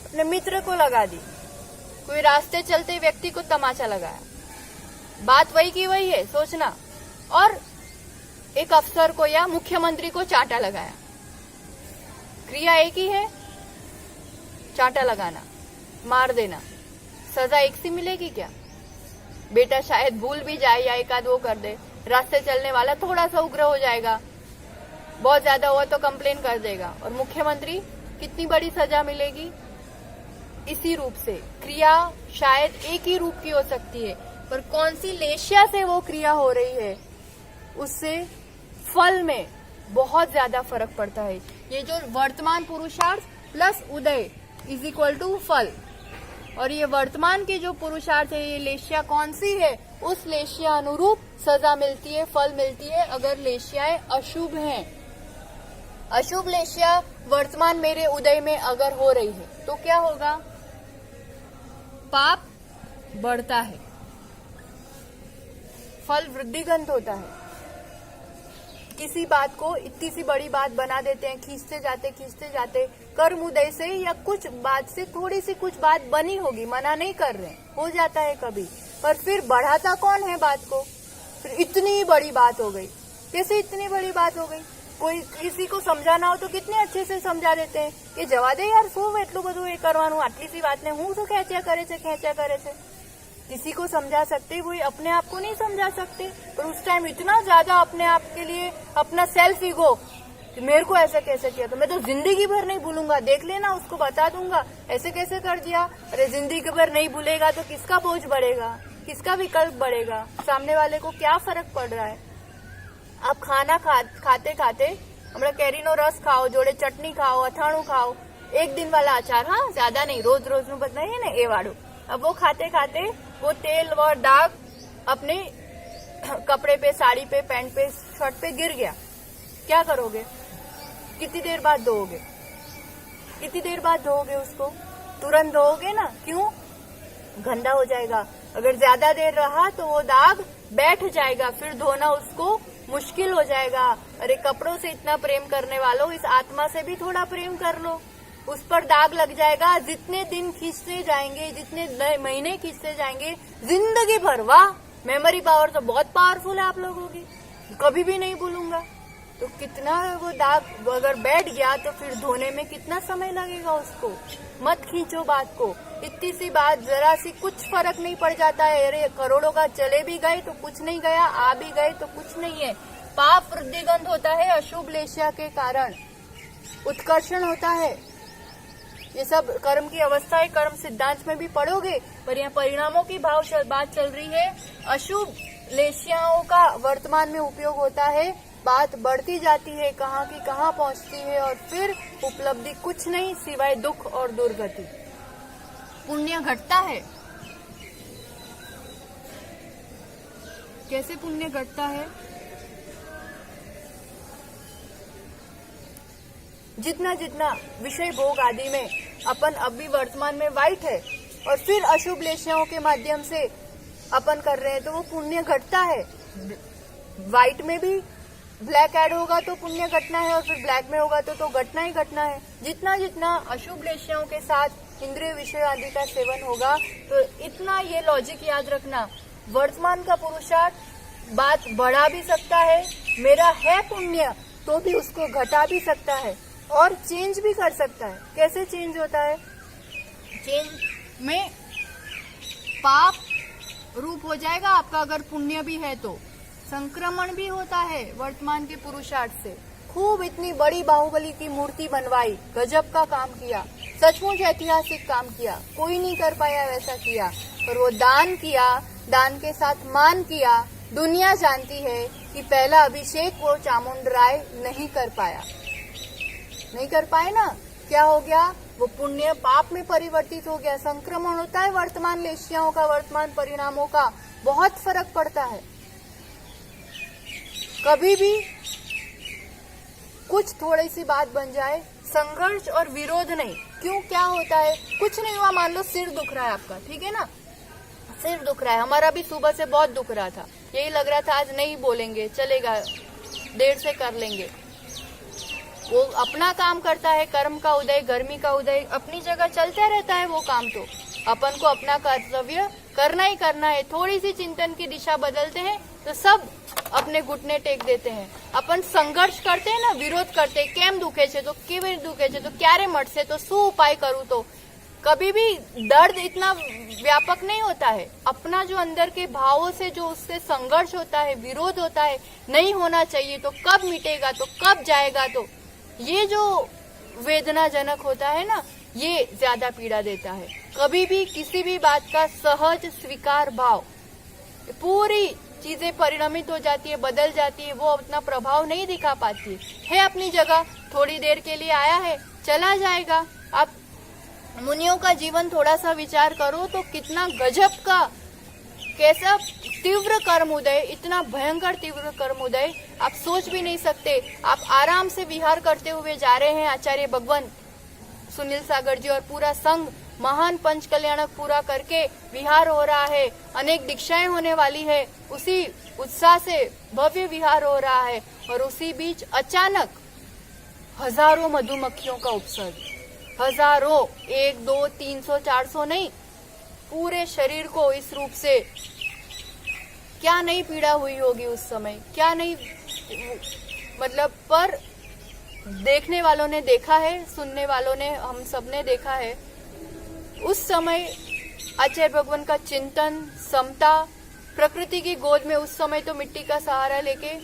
A: अपने मित्र को लगा दी, कोई रास्ते चलते व्यक्ति को तमाचा लगाया, बात वही की वही है, सोचना। और एक अफसर को या मुख्यमंत्री को चांटा लगाया, क्रिया एक ही है, चांटा लगाना, मार देना। सजा एक सी मिलेगी क्या? बेटा शायद भूल भी जाए या एक आध वो कर दे, रास्ते चलने वाला थोड़ा सा उग्र हो जाएगा, बहुत ज्यादा हुआ तो कंप्लेन कर देगा। और मुख्यमंत्री, कितनी बड़ी सजा मिलेगी? इसी रूप से क्रिया शायद एक ही रूप की हो सकती है, पर कौन सी लेशिया से वो क्रिया हो रही है उससे फल में बहुत ज्यादा फर्क पड़ता है। ये जो वर्तमान पुरुषार्थ प्लस उदय इज इक्वल टू फल, और ये वर्तमान की जो पुरुषार्थ है, ये लेशिया कौन सी है, उस लेशिया अनुरूप सजा मिलती है, फल मिलती है अगर लेशियाएं अशुभ हैं। अशुभ लेशिया वर्तमान मेरे उदय में अगर हो रही है तो क्या होगा? पाप बढ़ता है, फल वृद्धिगंत होता है। किसी बात को इतनी सी बड़ी बात बना देते हैं, खींचते जाते कर्म उदय से या कुछ बात से थोड़ी सी कुछ बात बनी होगी, मना नहीं कर रहे, हो जाता है कभी, पर फिर बढ़ाता कौन है बात को? फिर इतनी बड़ी बात हो गई। कैसे इतनी बड़ी बात हो गई? कोई किसी को समझाना हो तो कितने अच्छे से समझा देते हैं कि जवा दे यार, શું એટલું બધું એ કરવાનું, આટલી सी बात ने હું શું ખેંચ્યા કરે છે। किसी को समझा सकते, वो अपने आप को नहीं समझा सकते, पर उस टाइम इतना ज्यादा अपने आप के लिए अपना सेल्फ ईगो, मेरे को ऐसा कैसे किया तो मैं तो जिंदगी भर नहीं भूलूंगा, देख लेना उसको बता दूंगा, ऐसे कैसे कर दिया। अरे जिंदगी भर नहीं भूलेगा तो किसका बोझ बढ़ेगा, किसका विकल्प बढ़ेगा, सामने वाले को क्या फर्क पड़ रहा है। आप खाना खाते खाते हमारा कैरीनो रस खाओ, जोड़े चटनी खाओ, અથાણું खाओ, एक दिन वाला अचार, हाँ ज्यादा नहीं, रोज रोज નું बताइए ना ए वाड़ो। अब वो खाते खाते वो तेल व दाग अपने कपड़े पे, साड़ी पे, पैंट पे, शर्ट पे गिर गया, क्या करोगे? कितनी देर बाद धोओगे? कितनी देर बाद धोओगे उसको? तुरंत धोओगे ना, क्यों? गंदा हो जाएगा। अगर ज्यादा देर रहा तो वो दाग बैठ जाएगा, फिर धोना उसको मुश्किल हो जाएगा। अरे कपड़ों से इतना प्रेम करने वालों, इस आत्मा से भी थोड़ा प्रेम कर लो, उस पर दाग लग जाएगा। जितने दिन खींचते जाएंगे, जितने महीने खींचते जाएंगे, जिंदगी भर। वाह, मेमोरी पावर तो बहुत पावरफुल है आप लोगों की, कभी भी नहीं भूलूंगा। तो कितना वो दाग अगर बैठ गया तो फिर धोने में कितना समय लगेगा उसको। मत खींचो बात को, इतनी सी बात, जरा सी कुछ फर्क नहीं पड़ जाता है। अरे करोड़ों का चले भी गए तो कुछ नहीं गया, आ भी गए तो कुछ नहीं है। पाप वृद्धिगंध होता है अशुभ लेशिया के कारण, उत्कर्षण होता है। ये सब कर्म की अवस्था है, कर्म सिद्धांत में भी पढ़ोगे, पर यहाँ परिणामों की बात चल रही है। अशुभ लेशियाओं का वर्तमान में उपयोग होता है, बात बढ़ती जाती है, कहाँ की कहाँ पहुँचती है, और फिर उपलब्धि कुछ नहीं सिवाय दुख और दुर्गति। पुण्य घटता है। कैसे पुण्य घटता है? जितना जितना विषय भोग आदि में अपन अभी वर्तमान में वाइट है, और फिर अशुभ लेशियाओं के माध्यम से अपन कर रहे हैं, तो वो पुण्य घटता है। व्हाइट में भी ब्लैक ऐड होगा तो पुण्य घटना है, और फिर ब्लैक में होगा तो घटना ही घटना है। जितना जितना अशुभ लेशियाओं के साथ इंद्रिय विषय आदि का सेवन होगा, तो इतना ये लॉजिक याद रखना, वर्तमान का पुरुषार्थ बात बढ़ा भी सकता है, मेरा है पुण्य तो भी उसको घटा भी सकता है, और चेंज भी कर सकता है। कैसे चेंज होता है? चेंज में पाप रूप हो जाएगा आपका, अगर पुण्य भी है तो संक्रमण भी होता है वर्तमान के पुरुषार्थ से। खूब इतनी बड़ी बाहुबली की मूर्ति बनवाई, गजब का काम किया, सचमुच ऐतिहासिक काम किया, कोई नहीं कर पाया वैसा किया, पर वो दान किया, दान के साथ मान किया। दुनिया जानती है कि पहला अभिषेक वो चामुंडराय नहीं कर पाया, नहीं कर पाए ना, क्या हो गया? वो पुण्य पाप में परिवर्तित हो गया। संक्रमण होता है वर्तमान लेशियाओं का, वर्तमान परिणामों का बहुत फर्क पड़ता है। कभी भी कुछ थोड़ी सी बात बन जाए, संघर्ष और विरोध नहीं। क्यों, क्या होता है? कुछ नहीं हुआ, मान लो सिर दुख रहा है आपका, ठीक है ना, सिर दुख रहा है, हमारा भी सुबह से बहुत दुख रहा था, यही लग रहा था आज नहीं बोलेंगे, चलेगा, देर से कर लेंगे। वो अपना काम करता है, कर्म का उदय, गर्मी का उदय अपनी जगह चलता रहता है। वो काम तो अपन को अपना कर्तव्य करना ही करना है। थोड़ी सी चिंतन की दिशा बदलते हैं तो सब अपने घुटने टेक देते हैं। अपन संघर्ष करते हैं ना, विरोध करते, केम दुखे छे तो केवी दुखे छे तो क्यारे मळशे तो શું उपाय करूं तो कभी भी दर्द इतना व्यापक नहीं होता है। अपना जो अंदर के भावों से जो उससे संघर्ष होता है, विरोध होता है, नहीं होना चाहिए तो कब मिटेगा, तो कब जाएगा, तो ये जो वेदनाजनक होता है ना, ये ज्यादा पीड़ा देता है। कभी भी किसी भी बात का सहज स्वीकार भाव, पूरी चीजें परिणमित हो जाती है, बदल जाती है, वो अपना प्रभाव नहीं दिखा पाती है अपनी जगह। थोड़ी देर के लिए आया है, चला जाएगा। आप मुनियों का जीवन थोड़ा सा विचार करो तो कितना गजब का, कैसा तीव्र कर्म उदय, इतना भयंकर तीव्र कर्म उदय आप सोच भी नहीं सकते। आप आराम से विहार करते हुए जा रहे हैं, आचार्य भगवान, सुनील सागर जी और पूरा संघ महान पंच कल्याणक पूरा करके विहार हो रहा है, अनेक दीक्षाएं होने वाली है, उसी उत्साह से भव्य विहार हो रहा है, और उसी बीच अचानक हजारों मधुमक्खियों का उपसर्ग, हजारों, 1, 2, 300, 400 नहीं, पूरे शरीर को इस रूप से, क्या नहीं पीड़ा हुई होगी उस समय, क्या नहीं, मतलब, पर देखने वालों ने देखा है, सुनने वालों ने, हम सब ने देखा है। उस समय आचार्य भगवान का चिंतन, समता, प्रकृति की गोद में उस समय तो मिट्टी का सहारा लेके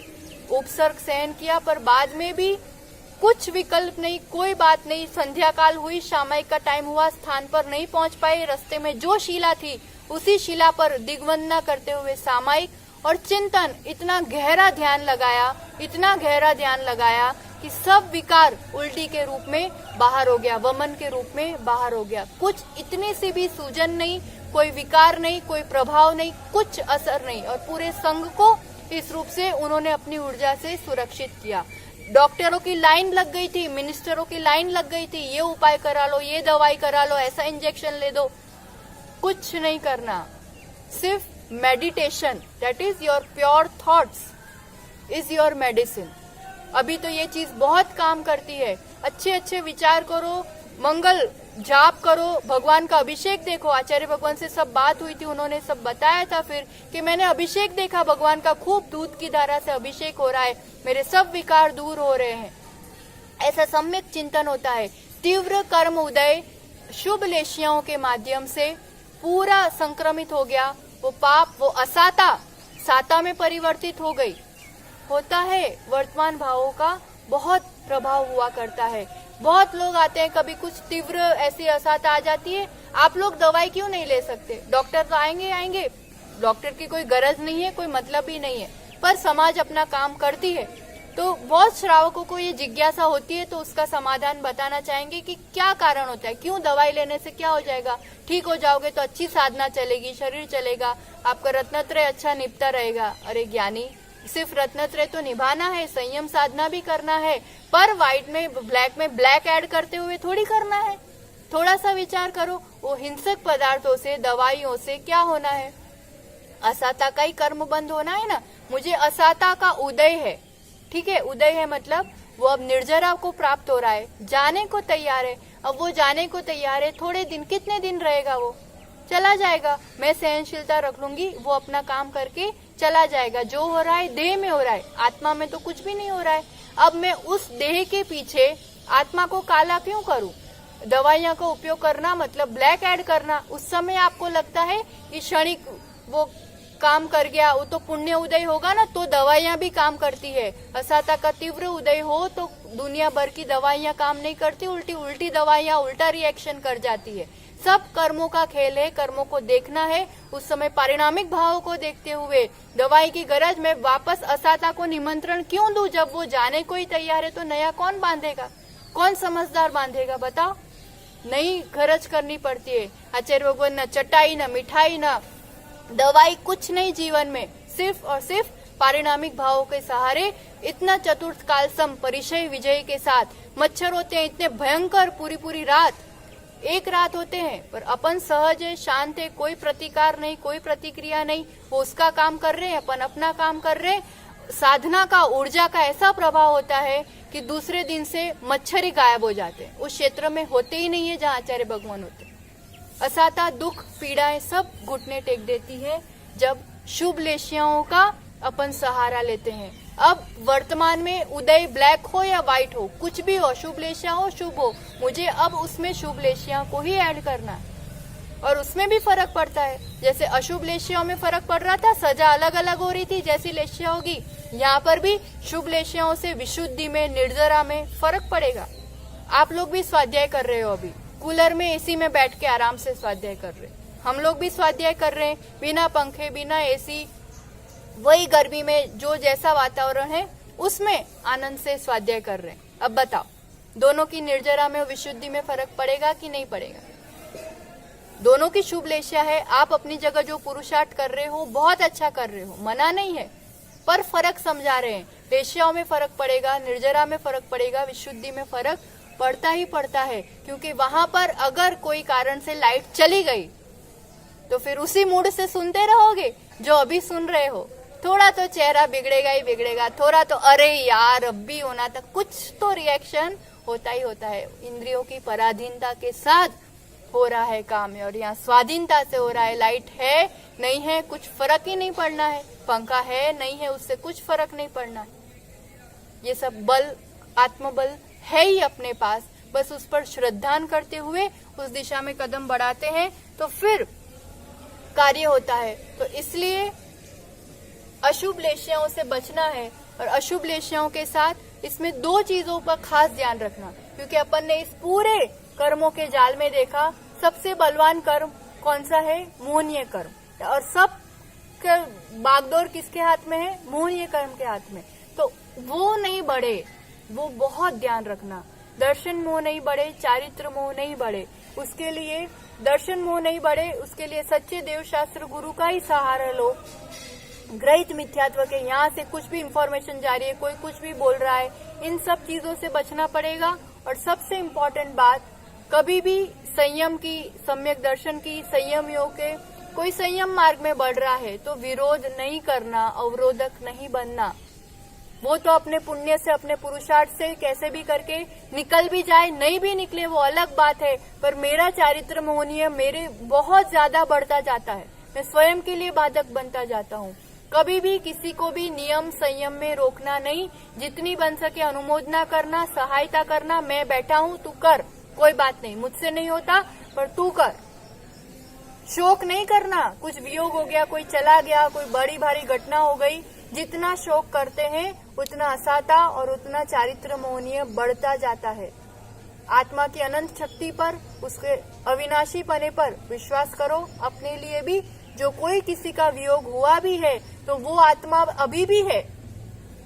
A: उपसर्ग सहन किया, पर बाद में भी कुछ विकल्प नहीं, कोई बात नहीं। संध्या काल हुई, सामायिक का टाइम हुआ, स्थान पर नहीं पहुंच पाए, रास्ते में जो शिला थी उसी शिला पर दिग्वंदना करते हुए सामायिक और चिंतन, इतना गहरा ध्यान लगाया, इतना गहरा ध्यान लगाया कि सब विकार उल्टी के रूप में बाहर हो गया, वमन के रूप में बाहर हो गया। कुछ इतनी सी भी सूजन नहीं, कोई विकार नहीं, कोई प्रभाव नहीं, कुछ असर नहीं, और पूरे संघ को इस रूप से उन्होंने अपनी ऊर्जा से सुरक्षित किया। डॉक्टरों की लाइन लग गई थी, मिनिस्टरों की लाइन लग गई थी, ये उपाय करा लो, ये दवाई करा लो, ऐसा इंजेक्शन ले दो, कुछ नहीं करना, सिर्फ meditation, that is your pure thoughts is your medicine. अभी तो ये चीज बहुत काम करती है। अच्छे अच्छे विचार करो, मंगल जाप करो, भगवान का अभिषेक देखो। आचार्य भगवान से सब बात हुई थी, उन्होंने सब बताया था फिर कि मैंने अभिषेक देखा भगवान का, खूब दूध की धारा से अभिषेक हो रहा है, मेरे सब विकार दूर हो रहे हैं। ऐसा सम्यक चिंतन होता है। तीव्र कर्म उदय शुभ लेशियाओं के माध्यम से पूरा संक्रमित हो गया, वो पाप, वो असाता साता में परिवर्तित हो गई। होता है, वर्तमान भावों का बहुत प्रभाव हुआ करता है। बहुत लोग आते हैं, कभी कुछ तीव्र ऐसी असाता आ जाती है, आप लोग दवाई क्यों नहीं ले सकते? डॉक्टर तो आएंगे, डॉक्टर की कोई गरज नहीं है, कोई मतलब भी नहीं है, पर समाज अपना काम करती है। तो बहुत श्रावकों को ये जिज्ञासा होती है, तो उसका समाधान बताना चाहेंगे कि क्या कारण होता है, क्यों दवाई लेने से क्या हो जाएगा, ठीक हो जाओगे तो अच्छी साधना चलेगी, शरीर चलेगा, आपका रत्नत्रय अच्छा निपटा रहेगा। अरे ज्ञानी, सिर्फ रत्नत्रय तो निभाना है, संयम साधना भी करना है, पर व्हाइट में ब्लैक ऐड करते हुए थोड़ी करना है। थोड़ा सा विचार करो, वो हिंसक पदार्थों से, दवाइयों से क्या होना है? असाता का ही कर्म बंद होना है ना। मुझे असाता का उदय है, ठीक है, उदय है मतलब वो अब निर्जरा को प्राप्त हो रहा है, जाने को तैयार है। अब वो जाने को तैयार है, थोड़े दिन, कितने दिन रहेगा, वो चला जाएगा। मैं सहनशीलता रख लूंगी, वो अपना काम करके चला जाएगा। जो हो रहा है देह में हो रहा है, आत्मा में तो कुछ भी नहीं हो रहा है। अब मैं उस देह के पीछे आत्मा को काला क्यों करूं? दवाइयां का उपयोग करना मतलब ब्लैक ऐड करना। उस समय आपको लगता है कि क्षणिक वो काम कर गया, वो तो पुण्य उदय होगा ना, तो दवाइयां भी काम करती है। असाता का तीव्र उदय हो तो दुनिया भर की दवाइयां काम नहीं करती, उल्टी दवाइयां उल्टा रिएक्शन कर जाती है। सब कर्मों का खेल है, कर्मों को देखना है, उस समय पारिणामिक भावों को देखते हुए दवाई की गरज में वापस असाता को निमंत्रण क्यों दूं? जब वो जाने को ही तैयार है तो नया कौन बांधेगा, कौन समझदार बांधेगा बताओ? नहीं खर्च करनी पड़ती है। आचार्य भगवान न चटाई, न मिठाई, न दवाई, कुछ नहीं जीवन में, सिर्फ और सिर्फ पारिणामिक भावों के सहारे। इतना चतुर्थ कालसम परिचय विजय के साथ मच्छर होते हैं इतने भयंकर, पूरी रात, एक रात होते हैं, पर अपन सहज है, शांत है, कोई प्रतिकार नहीं, कोई प्रतिक्रिया नहीं, वो उसका काम कर रहे हैं, अपन अपना काम कर रहे हैं। साधना का, ऊर्जा का ऐसा प्रभाव होता है कि दूसरे दिन से मच्छर ही गायब हो जाते हैं, उस क्षेत्र में होते ही नहीं है जहाँ आचार्य भगवान होते। असाता, दुख, पीड़ाएं सब घुटने टेक देती है जब शुभ लेशियाओं का अपन सहारा लेते हैं। अब वर्तमान में उदय ब्लैक हो या व्हाइट हो, कुछ भी हो, शुभ लेशिया हो शुभ हो, मुझे अब उसमें शुभ लेशिया को ही ऐड करना है। और उसमें भी फर्क पड़ता है, जैसे अशुभ लेशियाओं में फर्क पड़ रहा था, सजा अलग अलग हो रही थी, जैसी लेशिया होगी यहाँ पर भी शुभ लेशियाओं से विशुद्धि में, निर्जरा में फर्क पड़ेगा। आप लोग भी स्वाध्याय कर रहे हो, अभी कूलर में एसी में बैठ के आराम से स्वाध्याय कर रहे, हम लोग भी स्वाध्याय कर रहे हैं, बिना पंखे बिना एसी, वही गर्मी में जो जैसा वातावरण है उसमें आनंद से स्वाध्याय कर रहे हैं। अब बताओ, दोनों की निर्जरा में और विशुद्धि में फर्क पड़ेगा कि नहीं पड़ेगा? दोनों की शुभ लेशिया है, आप अपनी जगह जो पुरुषार्थ कर रहे हो बहुत अच्छा कर रहे हो, मना नहीं है, पर फर्क समझा रहे हैं। लेशियाओं में फर्क पड़ेगा, निर्जरा में फर्क पड़ेगा, विशुद्धि में फर्क पड़ता ही पड़ता है, क्योंकि वहां पर अगर कोई कारण से लाइट चली गई तो फिर उसी मूड से सुनते रहोगे जो अभी सुन रहे हो। थोड़ा तो चेहरा बिगड़ेगा ही बिगड़ेगा, थोड़ा तो अरे यार अब भी होना था, कुछ तो रिएक्शन होता ही होता है। इंद्रियों की पराधीनता के साथ हो रहा है काम, और यहाँ स्वाधीनता से हो रहा है। लाइट है नहीं है कुछ फर्क ही नहीं पड़ना है, पंखा है नहीं है उससे कुछ फर्क नहीं पड़ना है। ये सब बल, आत्मबल है ही अपने पास, बस उस पर श्रद्धान करते हुए उस दिशा में कदम बढ़ाते हैं तो फिर कार्य होता है। तो इसलिए अशुभ लेशियाओं से बचना है, और अशुभ लेशियाओं के साथ इसमें दो चीजों पर खास ध्यान रखना, क्योंकि अपन ने इस पूरे कर्मों के जाल में देखा सबसे बलवान कर्म कौन सा है? मोहनीय कर्म। और सब बागडोर किसके हाथ में है? मोहनीय कर्म के हाथ में। तो वो नहीं बढ़े, वो बहुत ध्यान रखना। दर्शन मोह नहीं बढ़े, चारित्र मोह नहीं बढ़े, उसके लिए दर्शन मोह नहीं बढ़े, उसके लिए सच्चे देवशास्त्र गुरु का ही सहारा लो। ग्रहित मिथ्यात्व के यहाँ से कुछ भी इंफॉर्मेशन जा रही है, कोई कुछ भी बोल रहा है, इन सब चीजों से बचना पड़ेगा। और सबसे इम्पोर्टेंट बात, कभी भी संयम की, सम्यक दर्शन की, संयम योग के, कोई संयम मार्ग में बढ़ रहा है तो विरोध नहीं करना, अवरोधक नहीं बनना। वो तो अपने पुण्य से, अपने पुरुषार्थ से कैसे भी करके निकल भी जाए, नहीं भी निकले वो अलग बात है, पर मेरा चारित्र मोहनीय मेरे बहुत ज्यादा बढ़ता जाता है, मैं स्वयं के लिए बाधक बनता जाता हूँ। कभी भी किसी को भी नियम संयम में रोकना नहीं, जितनी बन सके अनुमोदना करना, सहायता करना, मैं बैठा हूँ तू कर, कोई बात नहीं, मुझसे नहीं होता पर तू कर। शोक नहीं करना, कुछ वियोग हो गया, कोई चला गया, कोई बड़ी भारी घटना हो गई, जितना शोक करते हैं उतना असाता और उतना चारित्र मोहनीय बढ़ता जाता है। आत्मा की अनंत शक्ति पर, उसके अविनाशी पने पर विश्वास करो। अपने लिए भी जो कोई किसी का वियोग हुआ भी है तो वो आत्मा अभी भी है,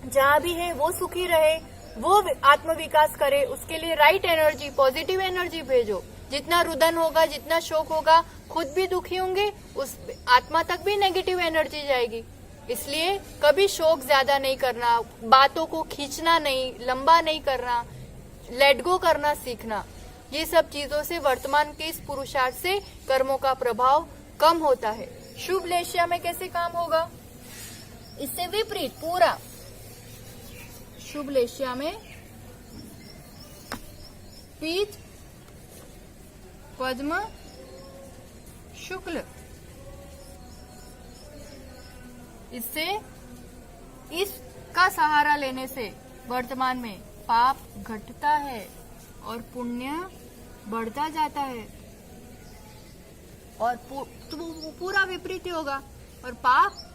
A: जहाँ भी है वो सुखी रहे, वो आत्म विकास करे, उसके लिए राइट एनर्जी, पॉजिटिव एनर्जी भेजो। जितना रुदन होगा, जितना शोक होगा, खुद भी दुखी होंगे, उस आत्मा तक भी नेगेटिव एनर्जी जाएगी। इसलिए कभी शोक ज्यादा नहीं करना, बातों को खींचना नहीं, लंबा नहीं करना, लेट गो करना सीखना। ये सब चीजों से वर्तमान के इस पुरुषार्थ से कर्मों का प्रभाव कम होता है। शुभ लेशिया में कैसे काम होगा? इससे विपरीत पूरा। शुभ लेशिया में पीत, पद्म, शुक्ल, इससे इसका सहारा लेने से वर्तमान में पाप घटता है और पुण्य बढ़ता जाता है, और पूरा विपरीत होगा, और पाप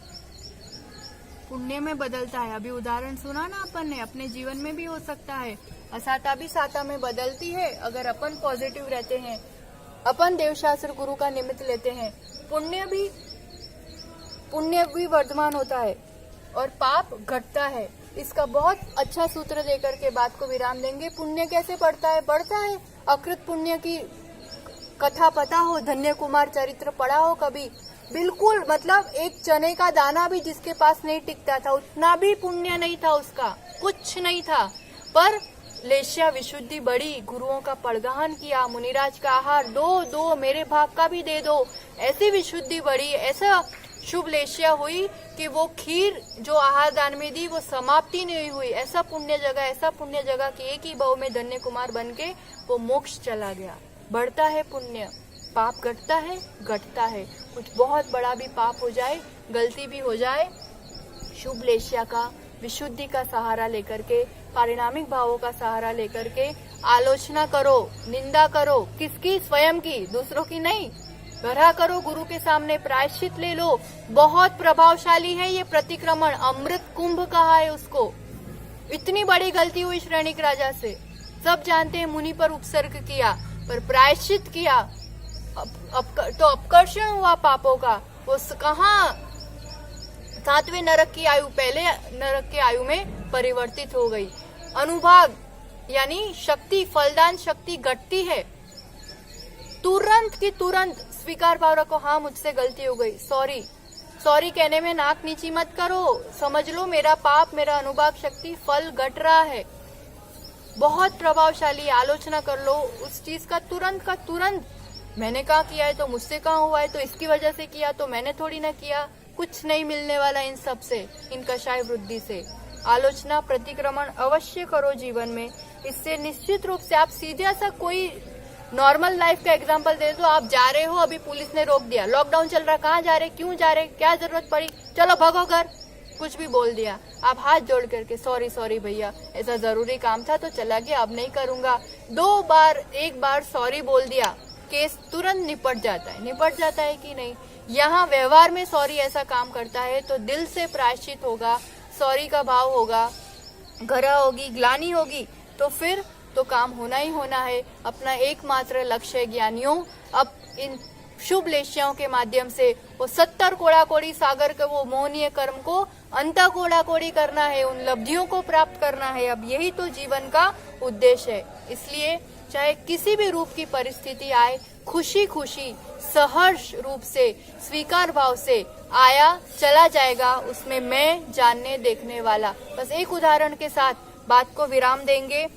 A: पुण्य में बदलता है। अभी उदाहरण सुना ना अपन ने, अपने जीवन में भी हो सकता है। असाता भी साता में बदलती है अगर अपन पॉजिटिव रहते हैं, अपन देवशास्त्र गुरु का निमित्त लेते हैं। पुण्य भी वर्धमान होता है और पाप घटता है। इसका बहुत अच्छा सूत्र देकर के बात को विराम देंगे। पुण्य कैसे बढ़ता है? बढ़ता है। अकृत पुण्य की कथा पता हो, धन्य कुमार चरित्र पढ़ा हो कभी? बिल्कुल, मतलब एक चने का दाना भी जिसके पास नहीं टिकता था, उतना भी पुण्य नहीं था उसका, कुछ नहीं था, पर लेशिया विशुद्धि बढ़ी, गुरुओं का पड़गाहन किया, मुनिराज का आहार दो मेरे भाग का भी दे दो, ऐसी विशुद्धि बढ़ी, ऐसा शुभ लेशिया हुई कि वो खीर जो आहार दान में दी वो समाप्ति नहीं हुई। ऐसा पुण्य जगह कि एक ही भाव में धन्य कुमार बन के वो मोक्ष चला गया। बढ़ता है पुण्य, पाप घटता है। कुछ बहुत बड़ा भी पाप हो जाए, गलती भी हो जाए, शुभ लेशिया का विशुद्धि का सहारा लेकर के, पारिणामिक भावों का सहारा लेकर के आलोचना करो, निंदा करो। किसकी? स्वयं की, दूसरों की नहीं। गढ़ा करो गुरु के सामने, प्रायश्चित ले लो। बहुत प्रभावशाली है ये प्रतिक्रमण, अमृत कुंभ कहा है उसको। इतनी बड़ी गलती हुई श्रेणिक राजा से, सब जानते हैं। मुनि पर उपसर्ग किया, पर प्रायश्चित किया तो अपकर्षण हुआ पापों का। वो कहाँ 7वें नरक की आयु पहले नरक की आयु में परिवर्तित हो गई। अनुभाग यानी शक्ति, फलदान शक्ति घटती है। तुरंत की तुरंत स्वीकार भाव रखो, हाँ मुझसे गलती हो गई, सॉरी। सॉरी कहने में नाक नीची मत करो, समझ लो मेरा पाप, मेरा अनुभाग शक्ति फल घट रहा है। बहुत प्रभावशाली, आलोचना कर लो उस चीज का तुरंत का तुरंत। मैंने कहा किया है तो मुझसे कहाँ हुआ है, तो इसकी वजह से किया, तो मैंने थोड़ी ना किया। कुछ नहीं मिलने वाला इन सब से, इन कषाय वृद्धि से। आलोचना प्रतिक्रमण अवश्य करो जीवन में। इससे निश्चित रूप से आप सीधा सा कोई नॉर्मल लाइफ का एग्जांपल दे दो। आप जा रहे हो, अभी पुलिस ने रोक दिया, लॉकडाउन चल रहा, कहाँ जा रहे, क्यों जा रहे, क्या जरूरत पड़ी, चलो भगो घर, कुछ भी बोल दिया। आप हाथ जोड़ करके सॉरी सॉरी भैया, ऐसा जरूरी काम था तो चला गया, अब नहीं करूंगा। 2 बार 1 बार सॉरी बोल दिया, केस तुरंत निपट जाता है। निपट जाता है कि नहीं? यहाँ व्यवहार में सॉरी ऐसा काम करता है तो दिल से प्रायश्चित होगा, सॉरी का भाव होगा, घृणा होगी, ग्लानि होगी, तो फिर तो काम होना ही होना है। अपना एकमात्र लक्ष्य ज्ञानियों, अब इन शुभ लेशियाओं के माध्यम से वो 70 कोड़ा कोड़ी सागर के वो मोहनीय कर्म को अंत कोड़ा कोड़ी करना है, उन लब्धियों को प्राप्त करना है। अब यही तो जीवन का उद्देश्य है। इसलिए चाहे किसी भी रूप की परिस्थिति आए, खुशी खुशी सहर्ष रूप से स्वीकार भाव से आया चला जाएगा, उसमें मैं जानने देखने वाला। बस एक उदाहरण के साथ बात को विराम देंगे।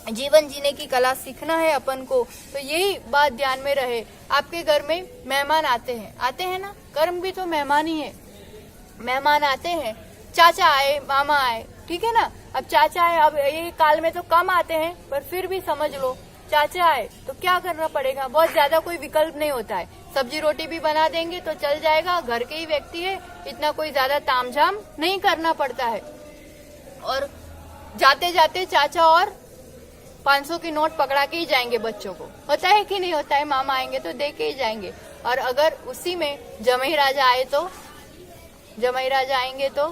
A: जीवन जीने की कला सीखना है अपन को, तो यही बात ध्यान में रहे। आपके घर में मेहमान आते हैं ना, कर्म भी तो मेहमान ही है। मेहमान आते हैं, चाचा आए, मामा आए, ठीक है ना। अब चाचा आए, अब ये काल में तो कम आते हैं, पर फिर भी समझ लो चाचा आए तो क्या करना पड़ेगा, बहुत ज्यादा कोई विकल्प नहीं होता है। सब्जी रोटी भी बना देंगे तो चल जाएगा, घर के ही व्यक्ति है, इतना कोई ज्यादा तामझाम नहीं करना पड़ता है। और जाते जाते चाचा और 500 की नोट पकड़ा के ही जाएंगे बच्चों को, होता है कि नहीं होता है। मामा आएंगे तो दे के ही जाएंगे। और अगर उसी में जमाई राजा आए तो, जमाई राजा आएंगे तो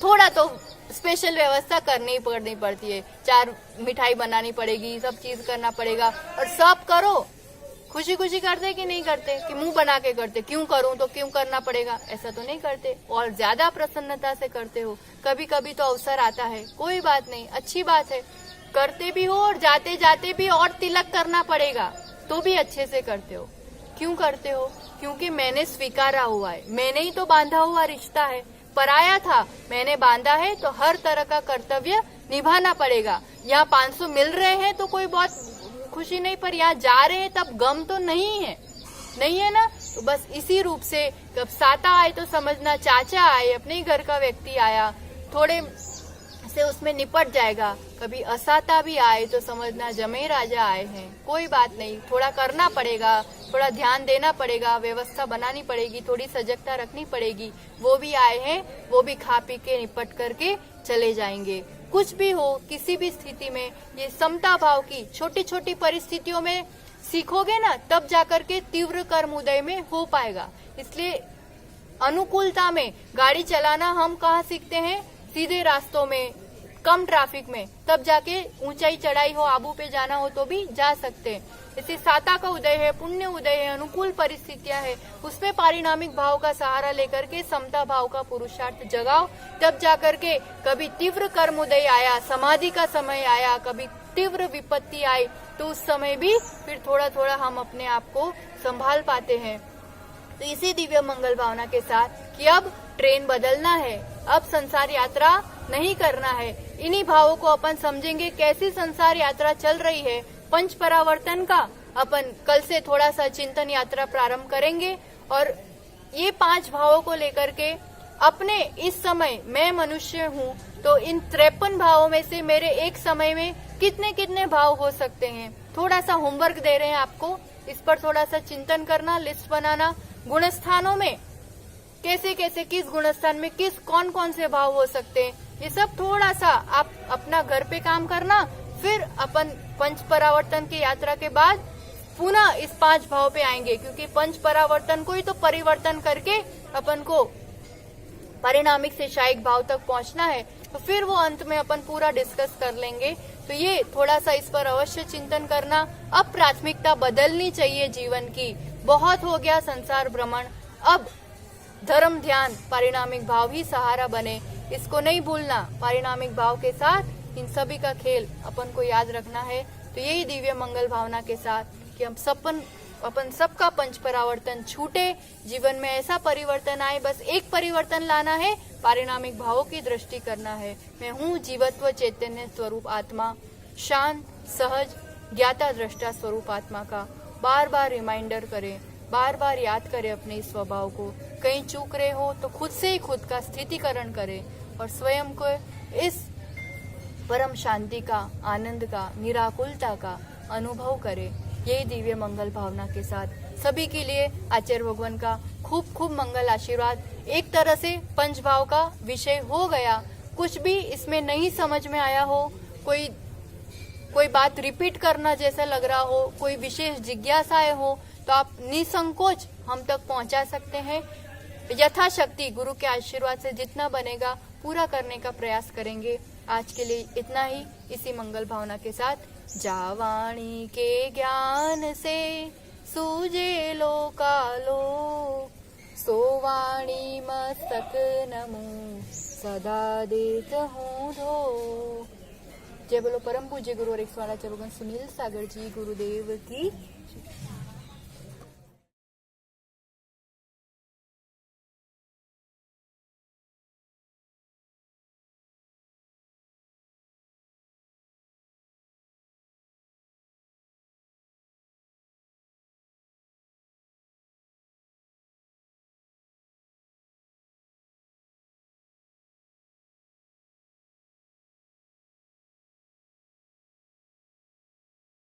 A: थोड़ा तो स्पेशल व्यवस्था करनी पड़ती है। 4 मिठाई बनानी पड़ेगी, सब चीज करना पड़ेगा। और सब करो, खुशी खुशी करते कि नहीं करते, कि मुंह बना के करते, क्यों करूं तो क्यों करना पड़ेगा, ऐसा तो नहीं करते। और ज्यादा प्रसन्नता से करते हो। कभी कभी तो अवसर आता है, कोई बात नहीं, अच्छी बात है, करते भी हो। और जाते जाते भी और तिलक करना पड़ेगा तो भी अच्छे से करते हो। क्यों करते हो? क्योंकि मैंने स्वीकारा हुआ है, मैंने ही तो बांधा हुआ रिश्ता है। पराया था, मैंने बांधा है, तो हर तरह का कर्तव्य निभाना पड़ेगा। यहाँ 500 मिल रहे हैं तो कोई बहुत खुशी नहीं, पर यहाँ जा रहे हैं तब गम तो नहीं है, नहीं है ना। तो बस इसी रूप से जब साता आए तो समझना चाचा आए, अपने ही घर का व्यक्ति आया, थोड़े से उसमें निपट जाएगा। कभी असाता भी आए तो समझना जमाई राजा आए हैं, कोई बात नहीं, थोड़ा करना पड़ेगा, थोड़ा ध्यान देना पड़ेगा, व्यवस्था बनानी पड़ेगी, थोड़ी सजगता रखनी पड़ेगी। वो भी आए हैं, वो भी खा पी के निपट करके चले जाएंगे। कुछ भी हो, किसी भी स्थिति में ये समता भाव की छोटी छोटी परिस्थितियों में सीखोगे ना, तब जाकर के तीव्र कर्म उदय में हो पाएगा। इसलिए अनुकूलता में गाड़ी चलाना हम कहाँ सीखते हैं? सीधे रास्तों में, कम ट्रैफिक में, तब जाके ऊंचाई चढ़ाई हो, आबू पे जाना हो तो भी जा सकते हैं। इसे साता का उदय है, पुण्य उदय है, अनुकूल परिस्थितियां है, उसमें पारिणामिक भाव का सहारा लेकर के समता भाव का पुरुषार्थ जगाओ। तब जाकर के कभी तीव्र कर्म उदय आया, समाधि का समय आया, कभी तीव्र विपत्ति आई, तो उस समय भी फिर थोड़ा थोड़ा हम अपने आप को संभाल पाते हैं। तो इसी दिव्य मंगल भावना के साथ कि अब ट्रेन बदलना है, अब संसार यात्रा नहीं करना है, इन्हीं भावों को अपन समझेंगे। कैसी संसार यात्रा चल रही है, पंच परावर्तन का अपन कल से थोड़ा सा चिंतन यात्रा प्रारंभ करेंगे। और ये 5 भावों को लेकर के अपने इस समय मैं मनुष्य हूँ, तो इन 53 भावों में से मेरे एक समय में कितने कितने भाव हो सकते हैं, थोड़ा सा होमवर्क दे रहे हैं आपको। इस पर थोड़ा सा चिंतन करना, लिस्ट बनाना। गुणस्थानों में कैसे कैसे किस गुणस्थान में कौन कौन से भाव हो सकते हैं, ये सब थोड़ा सा आप अपना घर पे काम करना। फिर अपन पंच परावर्तन की यात्रा के बाद पुनः इस 5 भाव पे आएंगे, क्योंकि पंच परावर्तन को ही तो परिवर्तन करके अपन को परिणामिक से शायिक भाव तक पहुंचना है। तो फिर वो अंत में अपन पूरा डिस्कस कर लेंगे। तो ये थोड़ा सा इस पर अवश्य चिंतन करना। अब प्राथमिकता बदलनी चाहिए जीवन की। बहुत हो गया संसार भ्रमण, अब धर्म ध्यान परिणामिक भाव ही सहारा बने, इसको नहीं भूलना। परिणामिक भाव के साथ इन सभी का खेल अपन को याद रखना है। तो यही दिव्य मंगल भावना के साथ कि हम अपन सबका पंच परावर्तन छूटे, जीवन में ऐसा परिवर्तन आए, बस एक परिवर्तन लाना है, परिणामिक भावों की दृष्टि करना है। मैं हूँ जीवत्व चैतन्य स्वरूप आत्मा, शांत सहज ज्ञाता दृष्टा स्वरूप आत्मा का बार बार रिमाइंडर करें, बार बार याद करें अपने इस स्वभाव को। कहीं चूक रहे हो तो खुद से ही खुद का स्थितिकरण करें और स्वयं को इस परम शांति का, आनंद का, निराकुलता का अनुभव करें। यही दिव्य मंगल भावना के साथ सभी के लिए आचार्य भगवान का खूब खूब मंगल आशीर्वाद। एक तरह से पंचभाव का विषय हो गया, कुछ भी इसमें नहीं समझ में आया हो, कोई बात रिपीट करना जैसा लग रहा हो, कोई विशेष जिज्ञासाएं हो, तो आप निसंकोच हम तक पहुंचा सकते हैं। यथाशक्ति गुरु के आशीर्वाद से जितना बनेगा पूरा करने का प्रयास करेंगे। आज के लिए इतना ही, इसी मंगल भावना के साथ। जावाणी के ज्ञान से सूझे लोकालो, सोवाणी मस्तक नमो सदा देत हूँ धो। जय बोलो परम पूज्य गुरु और 108 सुनील सागर जी गुरुदेव की।